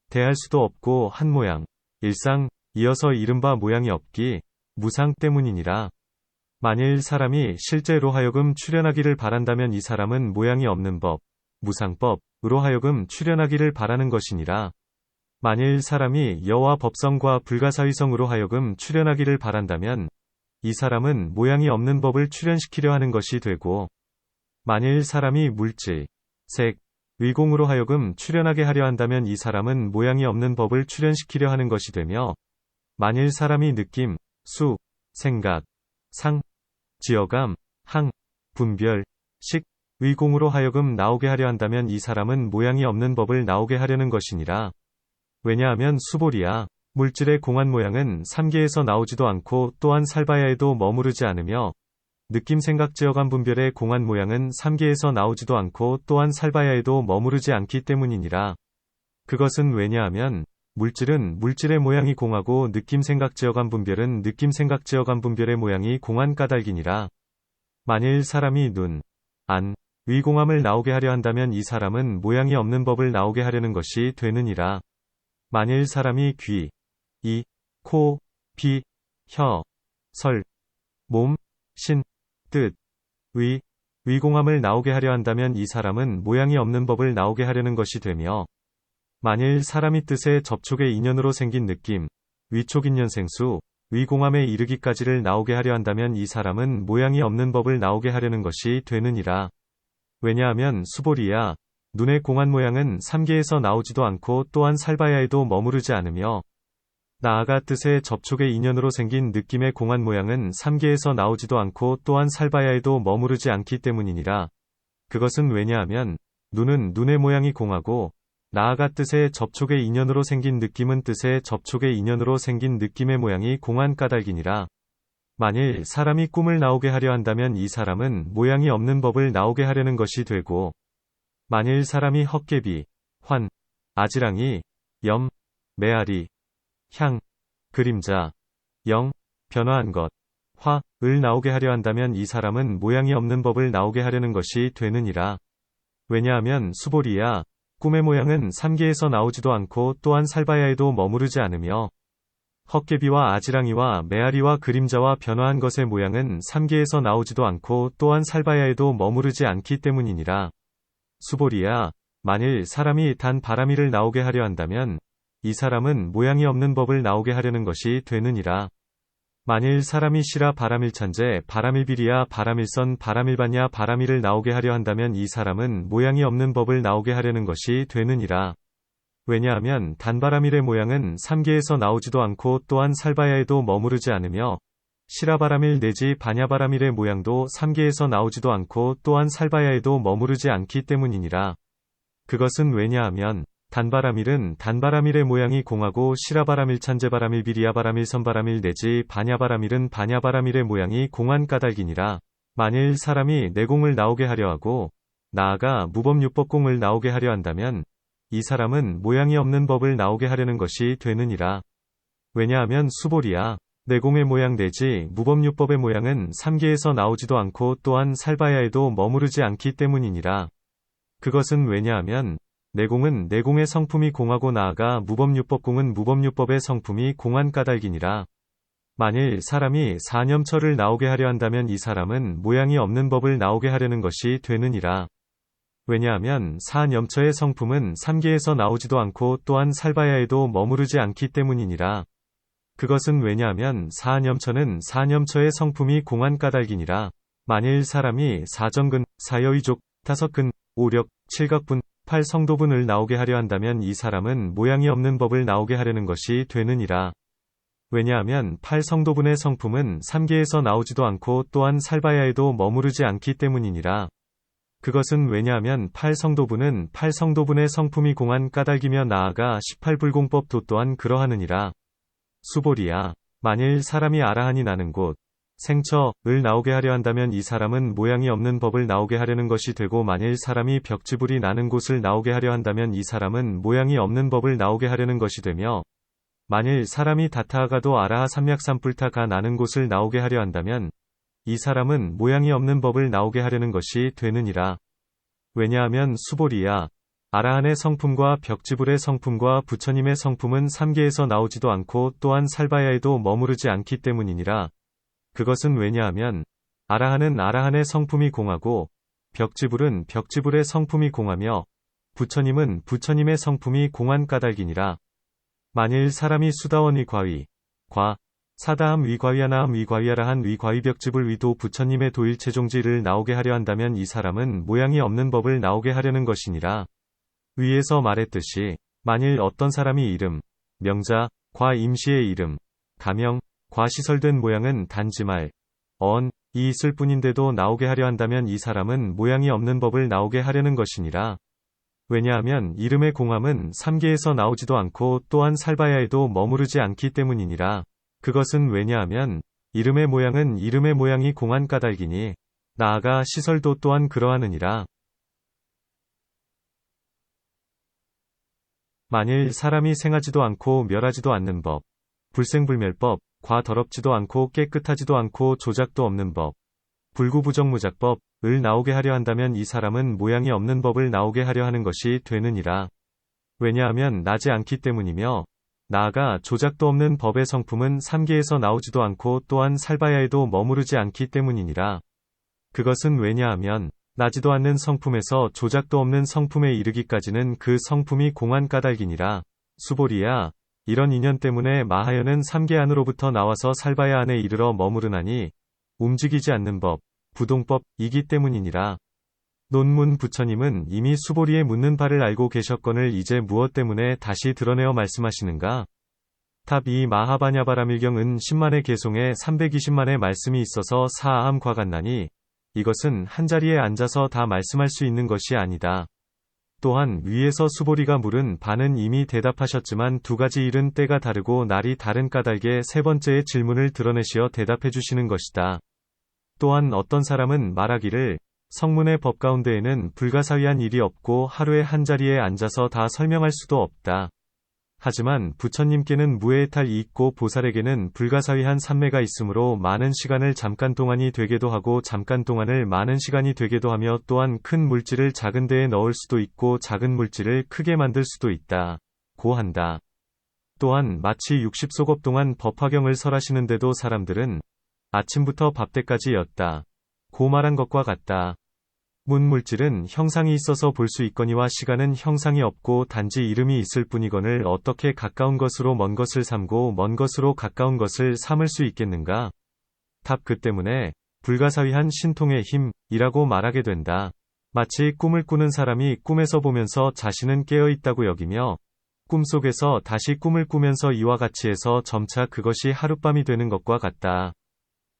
대할 수도 없고 한 모양, 일상, 이어서 이른바 모양이 없기, 무상 때문이니라. 만일 사람이 실제로 하여금 출현하기를 바란다면 이 사람은 모양이 없는 법, 무상법으로 하여금 출현하기를 바라는 것이니라. 만일 사람이 여와 법성과 불가사의성으로 하여금 출현하기를 바란다면 이 사람은 모양이 없는 법을 출현시키려 하는 것이 되고, 만일 사람이 물질, 색, 위공으로 하여금 출현하게 하려 한다면 이 사람은 모양이 없는 법을 출현시키려 하는 것이 되며, 만일 사람이 느낌, 수, 생각, 상, 지어감, 항, 분별, 식, 위공으로 하여금 나오게 하려 한다면 이 사람은 모양이 없는 법을 나오게 하려는 것이니라. 왜냐하면 수보리야, 물질의 공한 모양은 삼계에서 나오지도 않고 또한 살바야에도 머무르지 않으며, 느낌 생각 지어감 분별의 공한 모양은 삼계에서 나오지도 않고 또한 살바야에도 머무르지 않기 때문이니라. 그것은 왜냐하면 물질은 물질의 모양이 공하고 느낌 생각 지어감 분별은 느낌 생각 지어감 분별의 모양이 공한 까닭이니라. 만일 사람이 눈, 안, 위공함을 나오게 하려 한다면 이 사람은 모양이 없는 법을 나오게 하려는 것이 되느니라. 만일 사람이 귀, 이, 코, 비, 혀, 설, 몸, 신, 뜻, 위공함을 나오게 하려 한다면 이 사람은 모양이 없는 법을 나오게 하려는 것이 되며, 만일 사람이 뜻의 접촉의 인연으로 생긴 느낌, 위촉인연생수, 위공함에 이르기까지를 나오게 하려 한다면 이 사람은 모양이 없는 법을 나오게 하려는 것이 되느니라. 왜냐하면 수보리야, 눈의 공한 모양은 삼계에서 나오지도 않고 또한 살바야에도 머무르지 않으며, 나아가 뜻의 접촉의 인연으로 생긴 느낌의 공한 모양은 삼계에서 나오지도 않고 또한 살바야에도 머무르지 않기 때문이니라. 그것은 왜냐하면 눈은 눈의 모양이 공하고 나아가 뜻의 접촉의 인연으로 생긴 느낌은 뜻의 접촉의 인연으로 생긴 느낌의 모양이 공한 까닭이니라. 만일 사람이 꿈을 나오게 하려 한다면 이 사람은 모양이 없는 법을 나오게 하려는 것이 되고, 만일 사람이 헛개비, 환, 아지랑이, 염, 메아리, 향, 그림자, 영, 변화한 것, 화, 을 나오게 하려 한다면 이 사람은 모양이 없는 법을 나오게 하려는 것이 되느니라. 왜냐하면 수보리야, 꿈의 모양은 삼계에서 나오지도 않고 또한 살바야에도 머무르지 않으며, 헛개비와 아지랑이와 메아리와 그림자와 변화한 것의 모양은 삼계에서 나오지도 않고 또한 살바야에도 머무르지 않기 때문이니라. 수보리야, 만일 사람이 단 바라미를 나오게 하려 한다면 이 사람은 모양이 없는 법을 나오게 하려는 것이 되느니라. 만일 사람이 시라 바라밀찬제 바라밀비리야 바라밀선 바라밀반야 바라밀을 나오게 하려 한다면 이 사람은 모양이 없는 법을 나오게 하려는 것이 되느니라. 왜냐하면 단바라밀의 모양은 삼계에서 나오지도 않고 또한 살바야에도 머무르지 않으며, 시라바라밀 내지 바냐바라밀의 모양도 삼계에서 나오지도 않고 또한 살바야에도 머무르지 않기 때문이니라. 그것은 왜냐하면 단바라밀은 단바라밀의 모양이 공하고 시라바라밀 찬제바라밀 비리아바라밀 선바라밀 내지 바냐바라밀은 바냐바라밀의 모양이 공한 까닭이니라. 만일 사람이 내공을 나오게 하려 하고 나아가 무법유법공을 나오게 하려 한다면 이 사람은 모양이 없는 법을 나오게 하려는 것이 되느니라. 왜냐하면 수보리야, 내공의 모양 내지 무법유법의 모양은 삼계에서 나오지도 않고 또한 살바야에도 머무르지 않기 때문이니라. 그것은 왜냐하면 내공은 내공의 성품이 공하고 나아가 무법유법공은 무법유법의 성품이 공한 까닭이니라. 만일 사람이 사념처를 나오게 하려 한다면 이 사람은 모양이 없는 법을 나오게 하려는 것이 되느니라. 왜냐하면 사념처의 성품은 삼계에서 나오지도 않고 또한 살바야에도 머무르지 않기 때문이니라. 그것은 왜냐하면 사념처는 사념처의 성품이 공한 까닭이니라. 만일 사람이 사정근, 사여의족, 타석근, 오력, 칠각분, 18 성도분을 나오게 하려 한다면 이 사람은 모양이 없는 법을 나오게 하려는 것이 되느니라. 왜냐하면 8 성도분의 성품은 3계에서 나오지도 않고 또한 살바야에도 머무르지 않기 때문이니라. 그것은 왜냐하면 8 성도분은 8 성도분의 성품이 공한 까닭이며 나아가 18불공법도 또한 그러하느니라. 수보리야. 만일 사람이 아라한이 나는 곳, 생처을 나오게 하려 한다면 이 사람은 모양이 없는 법을 나오게 하려는 것이 되고 만일 사람이 벽지불이 나는 곳을 나오게 하려 한다면 이 사람은 모양이 없는 법을 나오게 하려는 것이 되며 만일 사람이 다타아가도 아라하 삼약삼불타가 나는 곳을 나오게 하려 한다면 이 사람은 모양이 없는 법을 나오게 하려는 것이 되느니라. 왜냐하면 수보리야. 아라한의 성품과 벽지불의 성품과 부처님의 성품은 3계에서 나오지도 않고 또한 살바야에도 머무르지 않기 때문이니라. 그것은 왜냐하면 아라한은 아라한의 성품이 공하고 벽지불은 벽지불의 성품이 공하며 부처님은 부처님의 성품이 공한 까닭이니라. 만일 사람이 수다원 위과위, 사다함 위과위하나함 위과위하라한 위과위벽지불 위도 부처님의 도일체종지를 나오게 하려 한다면 이 사람은 모양이 없는 법을 나오게 하려는 것이니라. 위에서 말했듯이 만일 어떤 사람이 이름, 명자, 임시의 이름, 가명, 시설된 모양은 단지 말, 이 있을 뿐인데도 나오게 하려 한다면 이 사람은 모양이 없는 법을 나오게 하려는 것이니라. 왜냐하면 이름의 공함은 3계에서 나오지도 않고 또한 살바야에도 머무르지 않기 때문이니라. 그것은 왜냐하면 이름의 모양은 이름의 모양이 공한 까닭이니 나아가 시설도 또한 그러하느니라. 만일 사람이 생하지도 않고 멸하지도 않는 법, 불생불멸법, 더럽지도 않고 깨끗하지도 않고 조작도 없는 법, 불구부정무작법을 나오게 하려 한다면 이 사람은 모양이 없는 법을 나오게 하려 하는 것이 되느니라. 왜냐하면 나지 않기 때문이며 나아가 조작도 없는 법의 성품은 3계에서 나오지도 않고 또한 살바야에도 머무르지 않기 때문이니라. 그것은 왜냐하면 나지도 않는 성품에서 조작도 없는 성품에 이르기까지는 그 성품이 공한 까닭이니라. 수보리야. 이런 인연 때문에 마하연은 3계 안으로부터 나와서 살바야 안에 이르러 머무르나니 움직이지 않는 법, 부동법이기 때문이니라. 논문 부처님은 이미 수보리의 묻는 바를 알고 계셨거늘 이제 무엇 때문에 다시 드러내어 말씀하시는가? 답. 이 마하바냐바라밀경은 10만의 개송에 320만의 말씀이 있어서 사아함과 같나니 이것은 한자리에 앉아서 다 말씀할 수 있는 것이 아니다. 또한 위에서 수보리가 물은 바는 이미 대답하셨지만 두 가지 일은 때가 다르고 날이 다른 까닭에 세 번째의 질문을 드러내시어 대답해 주시는 것이다. 또한 어떤 사람은 말하기를 성문의 법 가운데에는 불가사의한 일이 없고 하루에 한자리에 앉아서 다 설명할 수도 없다. 하지만 부처님께는 무해탈이 있고 보살에게는 불가사의한 삼매가 있으므로 많은 시간을 잠깐 동안이 되게도 하고 잠깐 동안을 많은 시간이 되게도 하며 또한 큰 물질을 작은 데에 넣을 수도 있고 작은 물질을 크게 만들 수도 있다. 고 한다. 또한 마치 60소겁 동안 법화경을 설하시는데도 사람들은 아침부터 밥때까지였다. 고 말한 것과 같다. 문물질은 형상이 있어서 볼 수 있거니와 시간은 형상이 없고 단지 이름이 있을 뿐이거늘 어떻게 가까운 것으로 먼 것을 삼고 먼 것으로 가까운 것을 삼을 수 있겠는가? 답. 그 때문에 불가사의한 신통의 힘이라고 말하게 된다. 마치 꿈을 꾸는 사람이 꿈에서 보면서 자신은 깨어 있다고 여기며 꿈속에서 다시 꿈을 꾸면서 이와 같이 해서 점차 그것이 하룻밤이 되는 것과 같다.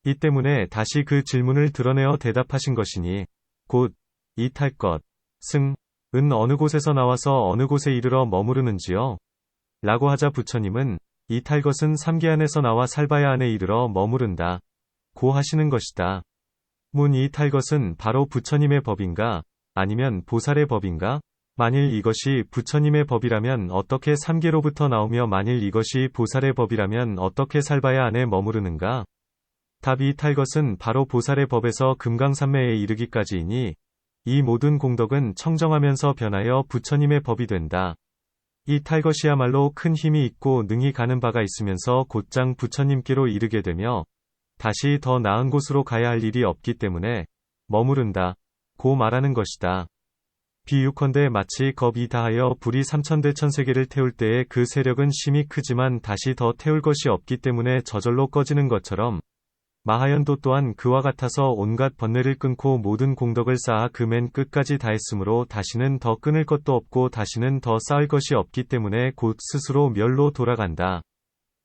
이 때문에 다시 그 질문을 드러내어 대답하신 것이니 곧 이 탈 것, 은 어느 곳에서 나와서 어느 곳에 이르러 머무르는지요? 라고 하자 부처님은 이 탈 것은 3계 안에서 나와 살바야 안에 이르러 머무른다. 고 하시는 것이다. 문 이 탈 것은 바로 부처님의 법인가? 아니면 보살의 법인가? 만일 이것이 부처님의 법이라면 어떻게 3계로부터 나오며 만일 이것이 보살의 법이라면 어떻게 살바야 안에 머무르는가? 답. 이 탈 것은 바로 보살의 법에서 금강산매에 이르기까지이니 이 모든 공덕은 청정하면서 변하여 부처님의 법이 된다. 이 탈 것이야말로 큰 힘이 있고 능히 가는 바가 있으면서 곧장 부처님께로 이르게 되며 다시 더 나은 곳으로 가야 할 일이 없기 때문에 머무른다. 고 말하는 것이다. 비유컨대 마치 겁이 다하여 불이 3000대 천세계를 태울 때에 그 세력은 심히 크지만 다시 더 태울 것이 없기 때문에 저절로 꺼지는 것처럼 마하연도 또한 그와 같아서 온갖 번뇌를 끊고 모든 공덕을 쌓아 그 맨 끝까지 다했으므로 다시는 더 끊을 것도 없고 다시는 더 쌓을 것이 없기 때문에 곧 스스로 멸로 돌아간다.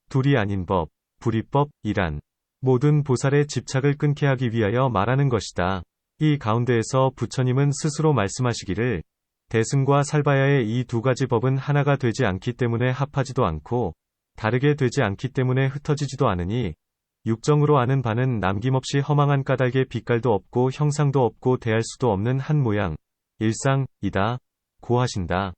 둘이 아닌 법, 불이법이란 모든 보살의 집착을 끊게 하기 위하여 말하는 것이다. 이 가운데에서 부처님은 스스로 말씀하시기를 대승과 살바야의 이 두 가지 법은 하나가 되지 않기 때문에 합하지도 않고 다르게 되지 않기 때문에 흩어지지도 않으니 육정으로 아는 바는 남김없이 허망한 까닭의 빛깔도 없고 형상도 없고 대할 수도 없는 한 모양, 일상이다. 고 하신다.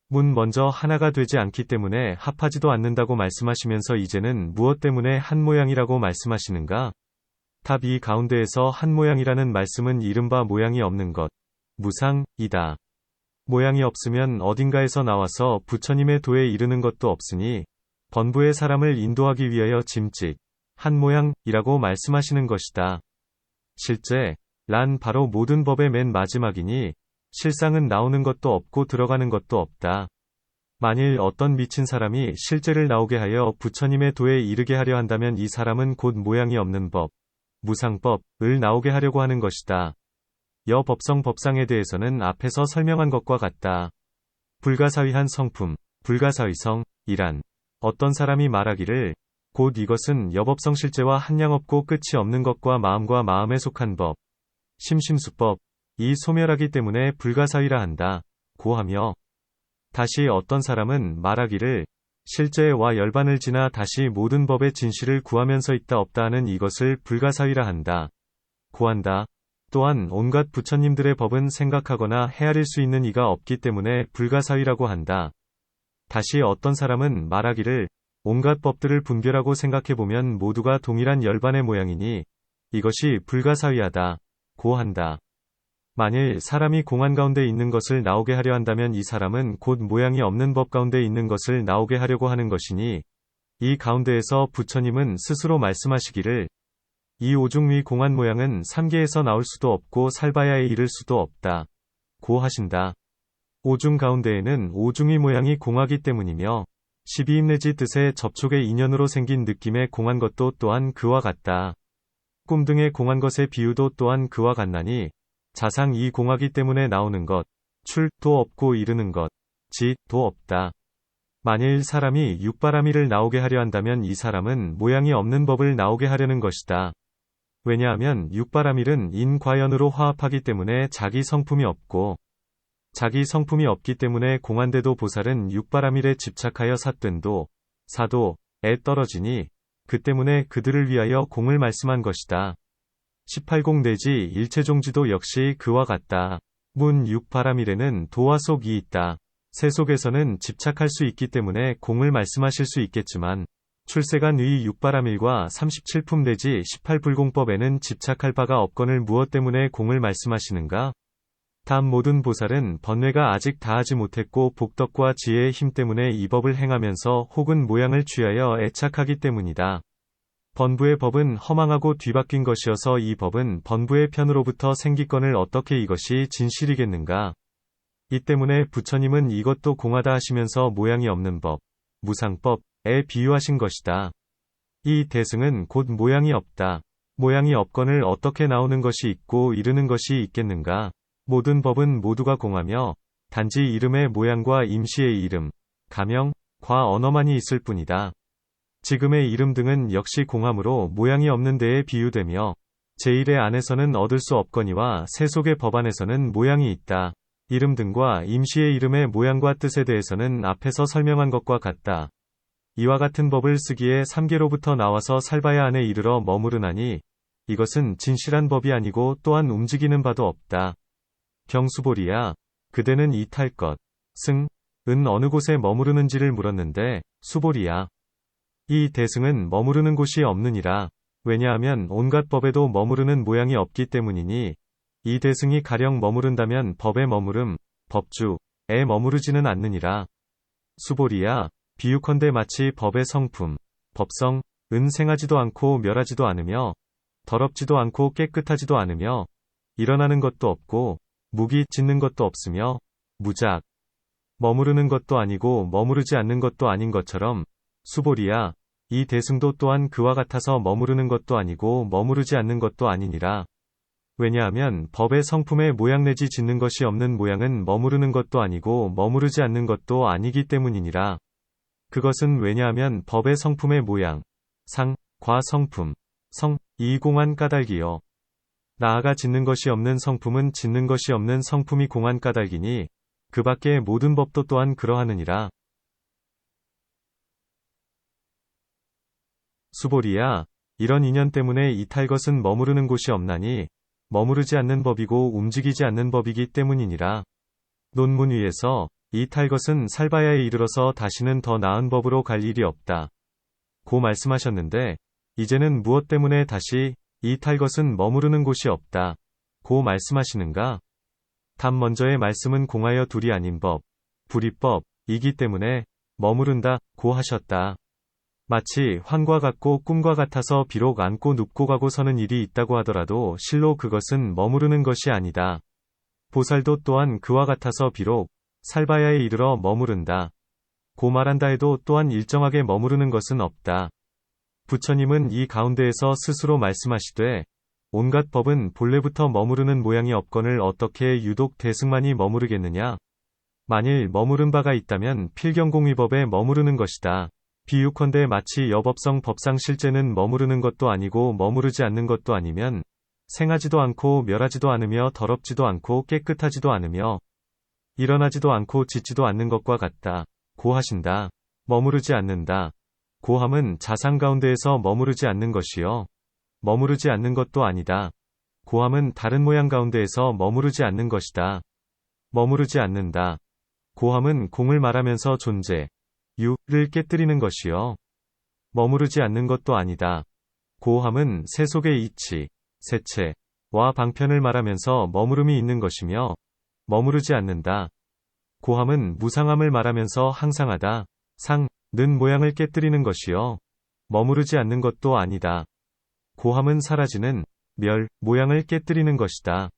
먼저 하나가 되지 않기 때문에 합하지도 않는다고 말씀하시면서 이제는 무엇 때문에 한 모양이라고 말씀하시는가? 답 이 가운데에서 한 모양이라는 말씀은 이른바 모양이 없는 것, 무상이다. 모양이 없으면 어딘가에서 나와서 부처님의 도에 이르는 것도 없으니 번부의 사람을 인도하기 위하여 짐짓 한 모양이라고 말씀하시는 것이다. 실제 란 바로 모든 법의 맨 마지막이니 실상은 나오는 것도 없고 들어가는 것도 없다. 만일 어떤 미친 사람이 실제를 나오게 하여 부처님의 도에 이르게 하려 한다면 이 사람은 곧 모양이 없는 법, 무상법을 나오게 하려고 하는 것이다. 여법성 법상에 대해서는 앞에서 설명한 것과 같다. 불가사의한 성품, 불가사의성이란 어떤 사람이 말하기를 곧 이것은 여법성 실제와 한량없고 끝이 없는 것과 마음에 속한 법, 심심수법, 이 소멸하기 때문에 불가사의라 한다. 고 하며 다시 어떤 사람은 말하기를 실제와 열반을 지나 다시 모든 법의 진실을 구하면서 있다 없다 하는 이것을 불가사의라 한다. 고 한다. 또한 온갖 부처님들의 법은 생각하거나 헤아릴 수 있는 이가 없기 때문에 불가사의라고 한다. 다시 어떤 사람은 말하기를 온갖 법들을 분별하고 생각해보면 모두가 동일한 열반의 모양이니 이것이 불가사의하다. 고 한다. 만일 사람이 공안 가운데 있는 것을 나오게 하려 한다면 이 사람은 곧 모양이 없는 법 가운데 있는 것을 나오게 하려고 하는 것이니 이 가운데에서 부처님은 스스로 말씀하시기를 이 오중위 공안 모양은 삼계에서 나올 수도 없고 살바야에 이를 수도 없다. 고 하신다. 오중 가운데에는 오중위 모양이 공하기 때문이며 12임 내지 뜻의 접촉의 인연으로 생긴 느낌의 공한 것도 또한 그와 같다. 꿈 등의 공한 것의 비유도 또한 그와 같나니 자상 이 공하기 때문에 나오는 것, 출도 없고 이르는 것, 지도 없다. 만일 사람이 육바라미를 나오게 하려 한다면 이 사람은 모양이 없는 법을 나오게 하려는 것이다. 왜냐하면 육바라밀은 인과연으로 화합하기 때문에 자기 성품이 없고 자기 성품이 없기 때문에 공안대도 보살은 육바라밀에 집착하여 삿된도, 사도에 떨어지니 그 때문에 그들을 위하여 공을 말씀한 것이다. 18공 내지 일체종지도 역시 그와 같다. 육바라밀에는 도화 속이 있다. 세 속에서는 집착할 수 있기 때문에 공을 말씀하실 수 있겠지만 출세간 위 육바라밀과 37품 내지 18불공법에는 집착할 바가 없거늘 무엇 때문에 공을 말씀하시는가? 답 모든 보살은 번뇌가 아직 다하지 못했고 복덕과 지혜의 힘 때문에 이 법을 행하면서 혹은 모양을 취하여 애착하기 때문이다. 번부의 법은 허망하고 뒤바뀐 것이어서 이 법은 번부의 편으로부터 생기거늘 어떻게 이것이 진실이겠는가? 이 때문에 부처님은 이것도 공하다 하시면서 모양이 없는 법, 무상법에 비유하신 것이다. 이 대승은 곧 모양이 없다. 모양이 없거늘 어떻게 나오는 것이 있고 이르는 것이 있겠는가? 모든 법은 모두가 공하며 단지 이름의 모양과 임시의 이름, 가명, 과 언어만이 있을 뿐이다. 지금의 이름 등은 역시 공함으로 모양이 없는 데에 비유되며 제1의 안에서는 얻을 수 없거니와 세속의 법 안에서는 모양이 있다. 이름 등과 임시의 이름의 모양과 뜻에 대해서는 앞에서 설명한 것과 같다. 이와 같은 법을 쓰기에 삼계로부터 나와서 살바야 안에 이르러 머무르나니 이것은 진실한 법이 아니고 또한 움직이는 바도 없다. 경수보리야, 그대는 이 탈 것, 승, 은 어느 곳에 머무르는지를 물었는데, 수보리야. 이 대승은 머무르는 곳이 없느니라. 왜냐하면 온갖 법에도 머무르는 모양이 없기 때문이니, 이 대승이 가령 머무른다면 법에 머무름, 법주에 머무르지는 않느니라. 수보리야, 비유컨대 마치 법의 성품, 법성, 은 생하지도 않고 멸하지도 않으며, 더럽지도 않고 깨끗하지도 않으며, 일어나는 것도 없고, 무기 짓는 것도 없으며 무작 머무르는 것도 아니고 머무르지 않는 것도 아닌 것처럼 수보리야 이 대승도 또한 그와 같아서 머무르는 것도 아니고 머무르지 않는 것도 아니니라. 왜냐하면 법의 성품의 모양 내지 짓는 것이 없는 모양은 머무르는 것도 아니고 머무르지 않는 것도 아니기 때문이니라. 그것은 왜냐하면 법의 성품의 모양, 상, 과 성품, 성, 이 공한 까닭이요. 나아가 짓는 것이 없는 성품은 짓는 것이 없는 성품이 공한 까닭이니 그 밖의 모든 법도 또한 그러하느니라. 수보리야, 이런 인연 때문에 이탈 것은 머무르는 곳이 없나니 머무르지 않는 법이고 움직이지 않는 법이기 때문이니라. 논문 위에서 이탈 것은 살바야에 이르러서 다시는 더 나은 법으로 갈 일이 없다. 고 말씀하셨는데 이제는 무엇 때문에 다시 이탈 것은 머무르는 곳이 없다. 고 말씀하시는가? 답 먼저의 말씀은 공하여 둘이 아닌 법, 불이법이기 때문에 머무른다. 고 하셨다. 마치 환과 같고 꿈과 같아서 비록 앉고 눕고 가고 서는 일이 있다고 하더라도 실로 그것은 머무르는 것이 아니다. 보살도 또한 그와 같아서 비록 살바야에 이르러 머무른다. 고 말한다 해도 또한 일정하게 머무르는 것은 없다. 부처님은 이 가운데에서 스스로 말씀하시되 온갖 법은 본래부터 머무르는 모양이 없거늘 어떻게 유독 대승만이 머무르겠느냐. 만일 머무른 바가 있다면 필경공위법에 머무르는 것이다. 비유컨대 마치 여법성 법상 실제는 머무르는 것도 아니고 머무르지 않는 것도 아니면 생하지도 않고 멸하지도 않으며 더럽지도 않고 깨끗하지도 않으며 일어나지도 않고 짓지도 않는 것과 같다. 고 하신다. 머무르지 않는다. 고함은 자상 가운데에서 머무르지 않는 것이요. 머무르지 않는 것도 아니다. 고함은 다른 모양 가운데에서 머무르지 않는 것이다. 머무르지 않는다. 고함은 공을 말하면서 존재, 유를 깨뜨리는 것이요. 머무르지 않는 것도 아니다. 고함은 새 속의 이치, 세체와 방편을 말하면서 머무름이 있는 것이며 머무르지 않는다. 고함은 무상함을 말하면서 항상하다. 상, 는 모양을 깨뜨리는 것이요. 머무르지 않는 것도 아니다. 고함은 사라지는 멸, 모양을 깨뜨리는 것이다.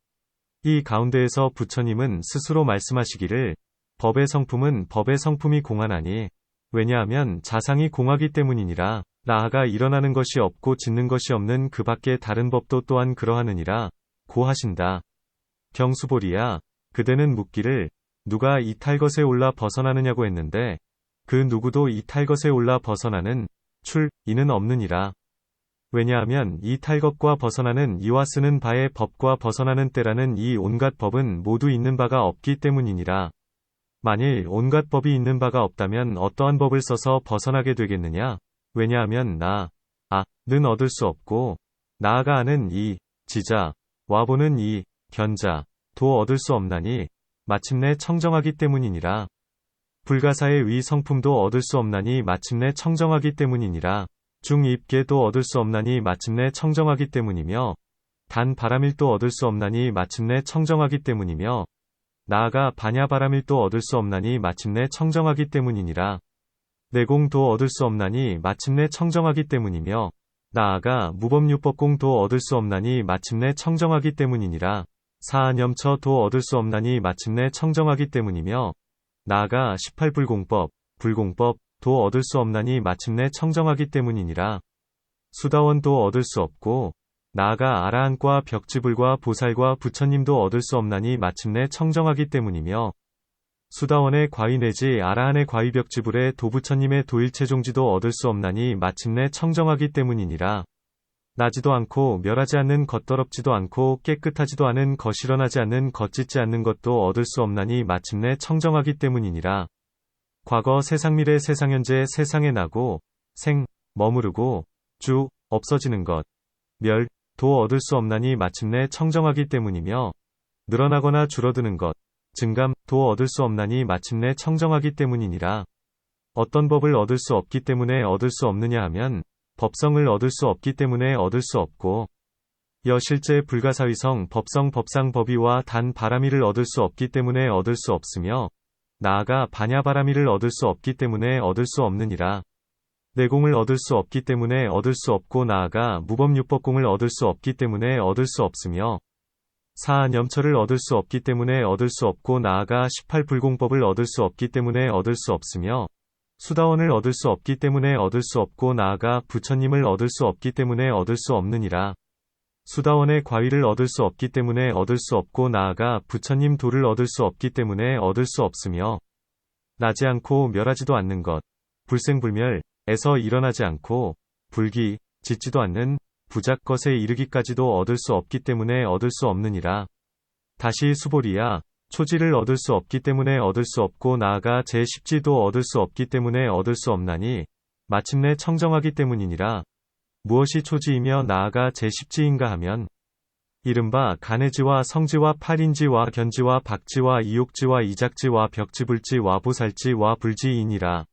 이 가운데에서 부처님은 스스로 말씀하시기를 법의 성품은 법의 성품이 공하나니 왜냐하면 자상이 공하기 때문이니라. 나아가 일어나는 것이 없고 짓는 것이 없는 그 밖에 다른 법도 또한 그러하느니라. 고 하신다. 경수보리야, 그대는 묻기를 누가 이탈 것에 올라 벗어나느냐고 했는데 그 누구도 이탈 것에 올라 벗어나는 이는 없느니라. 왜냐하면 이탈 것과 벗어나는 이와 쓰는 바의 법과 벗어나는 때라는 이 온갖 법은 모두 있는 바가 없기 때문이니라. 만일 온갖 법이 있는 바가 없다면 어떠한 법을 써서 벗어나게 되겠느냐? 왜냐하면 는 얻을 수 없고 나아가 아는 이 지자, 와 보는 이 견자, 도 얻을 수 없나니 마침내 청정하기 때문이니라. 불가사의 위 성품도 얻을 수 없나니 마침내 청정하기 때문이니라. 중입계도 얻을 수 없나니 마침내 청정하기 때문이며 단 바람일도 얻을 수 없나니 마침내 청정하기 때문이며 나아가 반야바람일도 얻을 수 없나니 마침내 청정하기 때문이니라. 내공도 얻을 수 없나니 마침내 청정하기 때문이며 나아가 무법유법공도 얻을 수 없나니 마침내 청정하기 때문이니라. 사안염처도 얻을 수 없나니 마침내 청정하기 때문이며 나아가 18불공법, 불공법도 얻을 수 없나니 마침내 청정하기 때문이니라. 수다원도 얻을 수 없고 나아가 아라한과 벽지불과 보살과 부처님도 얻을 수 없나니 마침내 청정하기 때문이며 수다원의 과위 내지 아라한의 과위 벽지불의 도부처님의 도일체종지도 얻을 수 없나니 마침내 청정하기 때문이니라. 나지도 않고 멸하지 않는 것 더럽지도 않고 깨끗하지도 않은 것 일어나지 않는 것 짓지 않는 것도 얻을 수 없나니 마침내 청정하기 때문이니라. 과거 세상 미래 세상 현재 세상에 나고 생, 머무르고 주, 없어지는 것, 멸, 도 얻을 수 없나니 마침내 청정하기 때문이며 늘어나거나 줄어드는 것, 증감, 도 얻을 수 없나니 마침내 청정하기 때문이니라. 어떤 법을 얻을 수 없기 때문에 얻을 수 없느냐 하면 법성을 얻을 수 없기 때문에 얻을 수 없고 여실제 불가사위성 법성 법상 법의와 단 바라미를 얻을 수 없기 때문에 얻을 수 없으며 나아가 반야바라미를 얻을 수 없기 때문에 얻을 수 없느니라. 내공을 얻을 수 없기 때문에 얻을 수 없고 나아가 무법유법공을 얻을 수 없기 때문에 얻을 수 없으며 사안염처를 얻을 수 없기 때문에 얻을 수 없고 나아가 18불공법을 얻을 수 없기 때문에 얻을 수 없으며 수다원을 얻을 수 없기 때문에 얻을 수 없고 나아가 부처님을 얻을 수 없기 때문에 얻을 수 없느니라. 수다원의 과위를 얻을 수 없기 때문에 얻을 수 없고 나아가 부처님 도를 얻을 수 없기 때문에 얻을 수 없으며 나지 않고 멸하지도 않는 것, 불생불멸에서 일어나지 않고 불기, 짓지도 않는 부작 것에 이르기까지도 얻을 수 없기 때문에 얻을 수 없느니라. 다시 수보리야, 초지를 얻을 수 없기 때문에 얻을 수 없고 나아가 제10지도 얻을 수 없기 때문에 얻을 수 없나니 마침내 청정하기 때문이니라. 무엇이 초지이며 나아가 제10지인가 하면 이른바 간해지와 성지와 팔인지와 견지와 박지와 이옥지와 이작지와 벽지불지와 보살지와 불지이니라.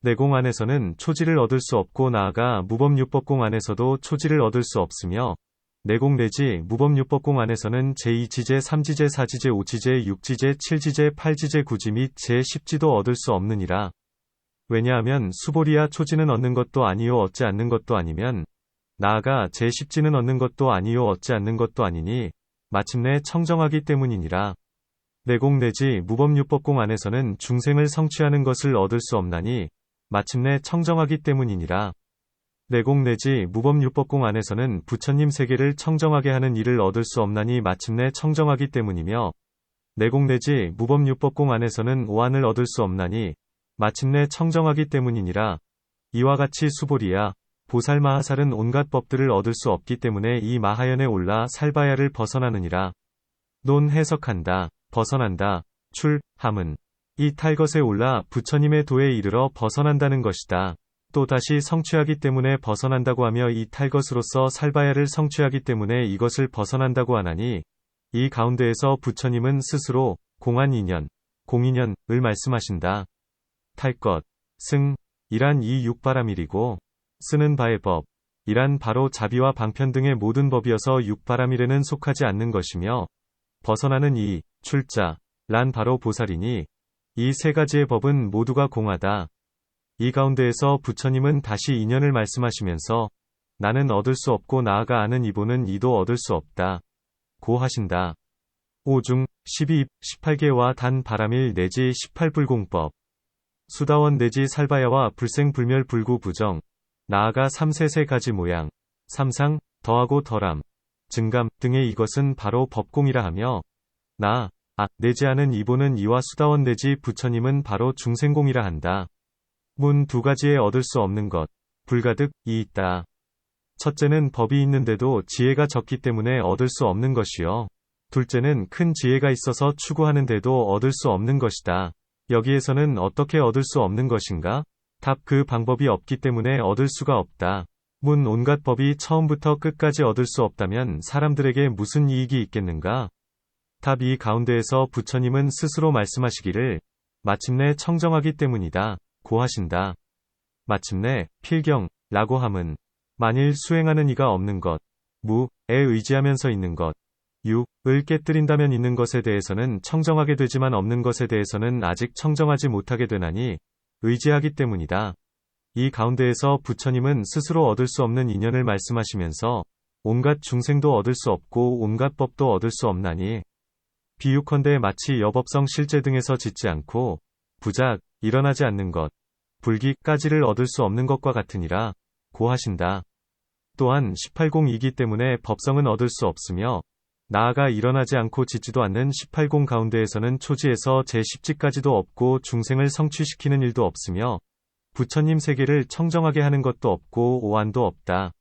내공 안에서는 초지를 얻을 수 없고 나아가 무법유법공 안에서도 초지를 얻을 수 없으며 내공 내지 무법유법공 안에서는 제2지제, 3지제, 4지제, 5지제, 6지제, 7지제, 8지제, 9지 및 제10지도 얻을 수 없느니라. 왜냐하면 수보리야 초지는 얻는 것도 아니요 얻지 않는 것도 아니면 나아가 제10지는 얻는 것도 아니요 얻지 않는 것도 아니니 마침내 청정하기 때문이니라. 내공 내지 무법유법공 안에서는 중생을 성취하는 것을 얻을 수 없나니 마침내 청정하기 때문이니라. 내공 내지 무법유법공 안에서는 부처님 세계를 청정하게 하는 일을 얻을 수 없나니 마침내 청정하기 때문이며 내공 내지 무법유법공 안에서는 오한을 얻을 수 없나니 마침내 청정하기 때문이니라. 이와 같이 수보리야, 보살마하살은 온갖 법들을 얻을 수 없기 때문에 이 마하연에 올라 살바야를 벗어나느니라. 논 해석한다. 벗어난다. 출함은 이 탈것에 올라 부처님의 도에 이르러 벗어난다는 것이다. 또다시 성취하기 때문에 벗어난다고 하며 이 탈것으로서 살바야를 성취하기 때문에 이것을 벗어난다고 하나니 이 가운데에서 부처님은 스스로 공안인연, 공인연을 말씀하신다. 탈것, 승, 이란 이 육바람일이고 쓰는 바의 법, 이란 바로 자비와 방편 등의 모든 법이어서 육바람일에는 속하지 않는 것이며 벗어나는 이 출자, 란 바로 보살이니 이 세 가지의 법은 모두가 공하다. 이 가운데에서 부처님은 다시 인연을 말씀하시면서 나는 얻을 수 없고 나아가 아는 이보는 이도 얻을 수 없다. 고 하신다. 5중 12, 18개와 단 바람일 내지 18불공법 수다원 내지 살바야와 불생불멸 불구부정 나아가 3세세 가지 모양, 삼상, 더하고 덜함, 증감 등의 이것은 바로 법공이라 하며 내지 않은 이보는 이와 수다원 내지 부처님은 바로 중생공이라 한다. 문 두 가지에 얻을 수 없는 것, 불가득이 있다. 첫째는 법이 있는데도 지혜가 적기 때문에 얻을 수 없는 것이요. 둘째는 큰 지혜가 있어서 추구하는데도 얻을 수 없는 것이다. 여기에서는 어떻게 얻을 수 없는 것인가? 답 그 방법이 없기 때문에 얻을 수가 없다. 문 온갖 법이 처음부터 끝까지 얻을 수 없다면 사람들에게 무슨 이익이 있겠는가? 답 이 가운데에서 부처님은 스스로 말씀하시기를 마침내 청정하기 때문이다. 고 하신다. 마침내 필경라고 함은 만일 수행하는 이가 없는 것, 무에 의지하면서 있는 것, 육을 깨뜨린다면 있는 것에 대해서는 청정하게 되지만 없는 것에 대해서는 아직 청정하지 못하게 되나니 의지하기 때문이다. 이 가운데에서 부처님은 스스로 얻을 수 없는 인연을 말씀하시면서 온갖 중생도 얻을 수 없고 온갖 법도 얻을 수 없나니 비유컨대 마치 여법성 실제 등에서 짓지 않고 부작, 일어나지 않는 것, 불기까지를 얻을 수 없는 것과 같으니라. 고 하신다. 또한 18공이기 때문에 법성은 얻을 수 없으며 나아가 일어나지 않고 짓지도 않는 18공 가운데에서는 초지에서 제10지까지도 없고 중생을 성취시키는 일도 없으며 부처님 세계를 청정하게 하는 것도 없고 오한도 없다.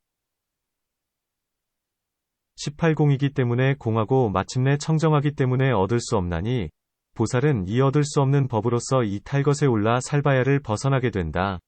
18공이기 때문에 공하고 마침내 청정하기 때문에 얻을 수 없나니 보살은 이 얻을 수 없는 법으로서 이 탈것에 올라 살바야를 벗어나게 된다.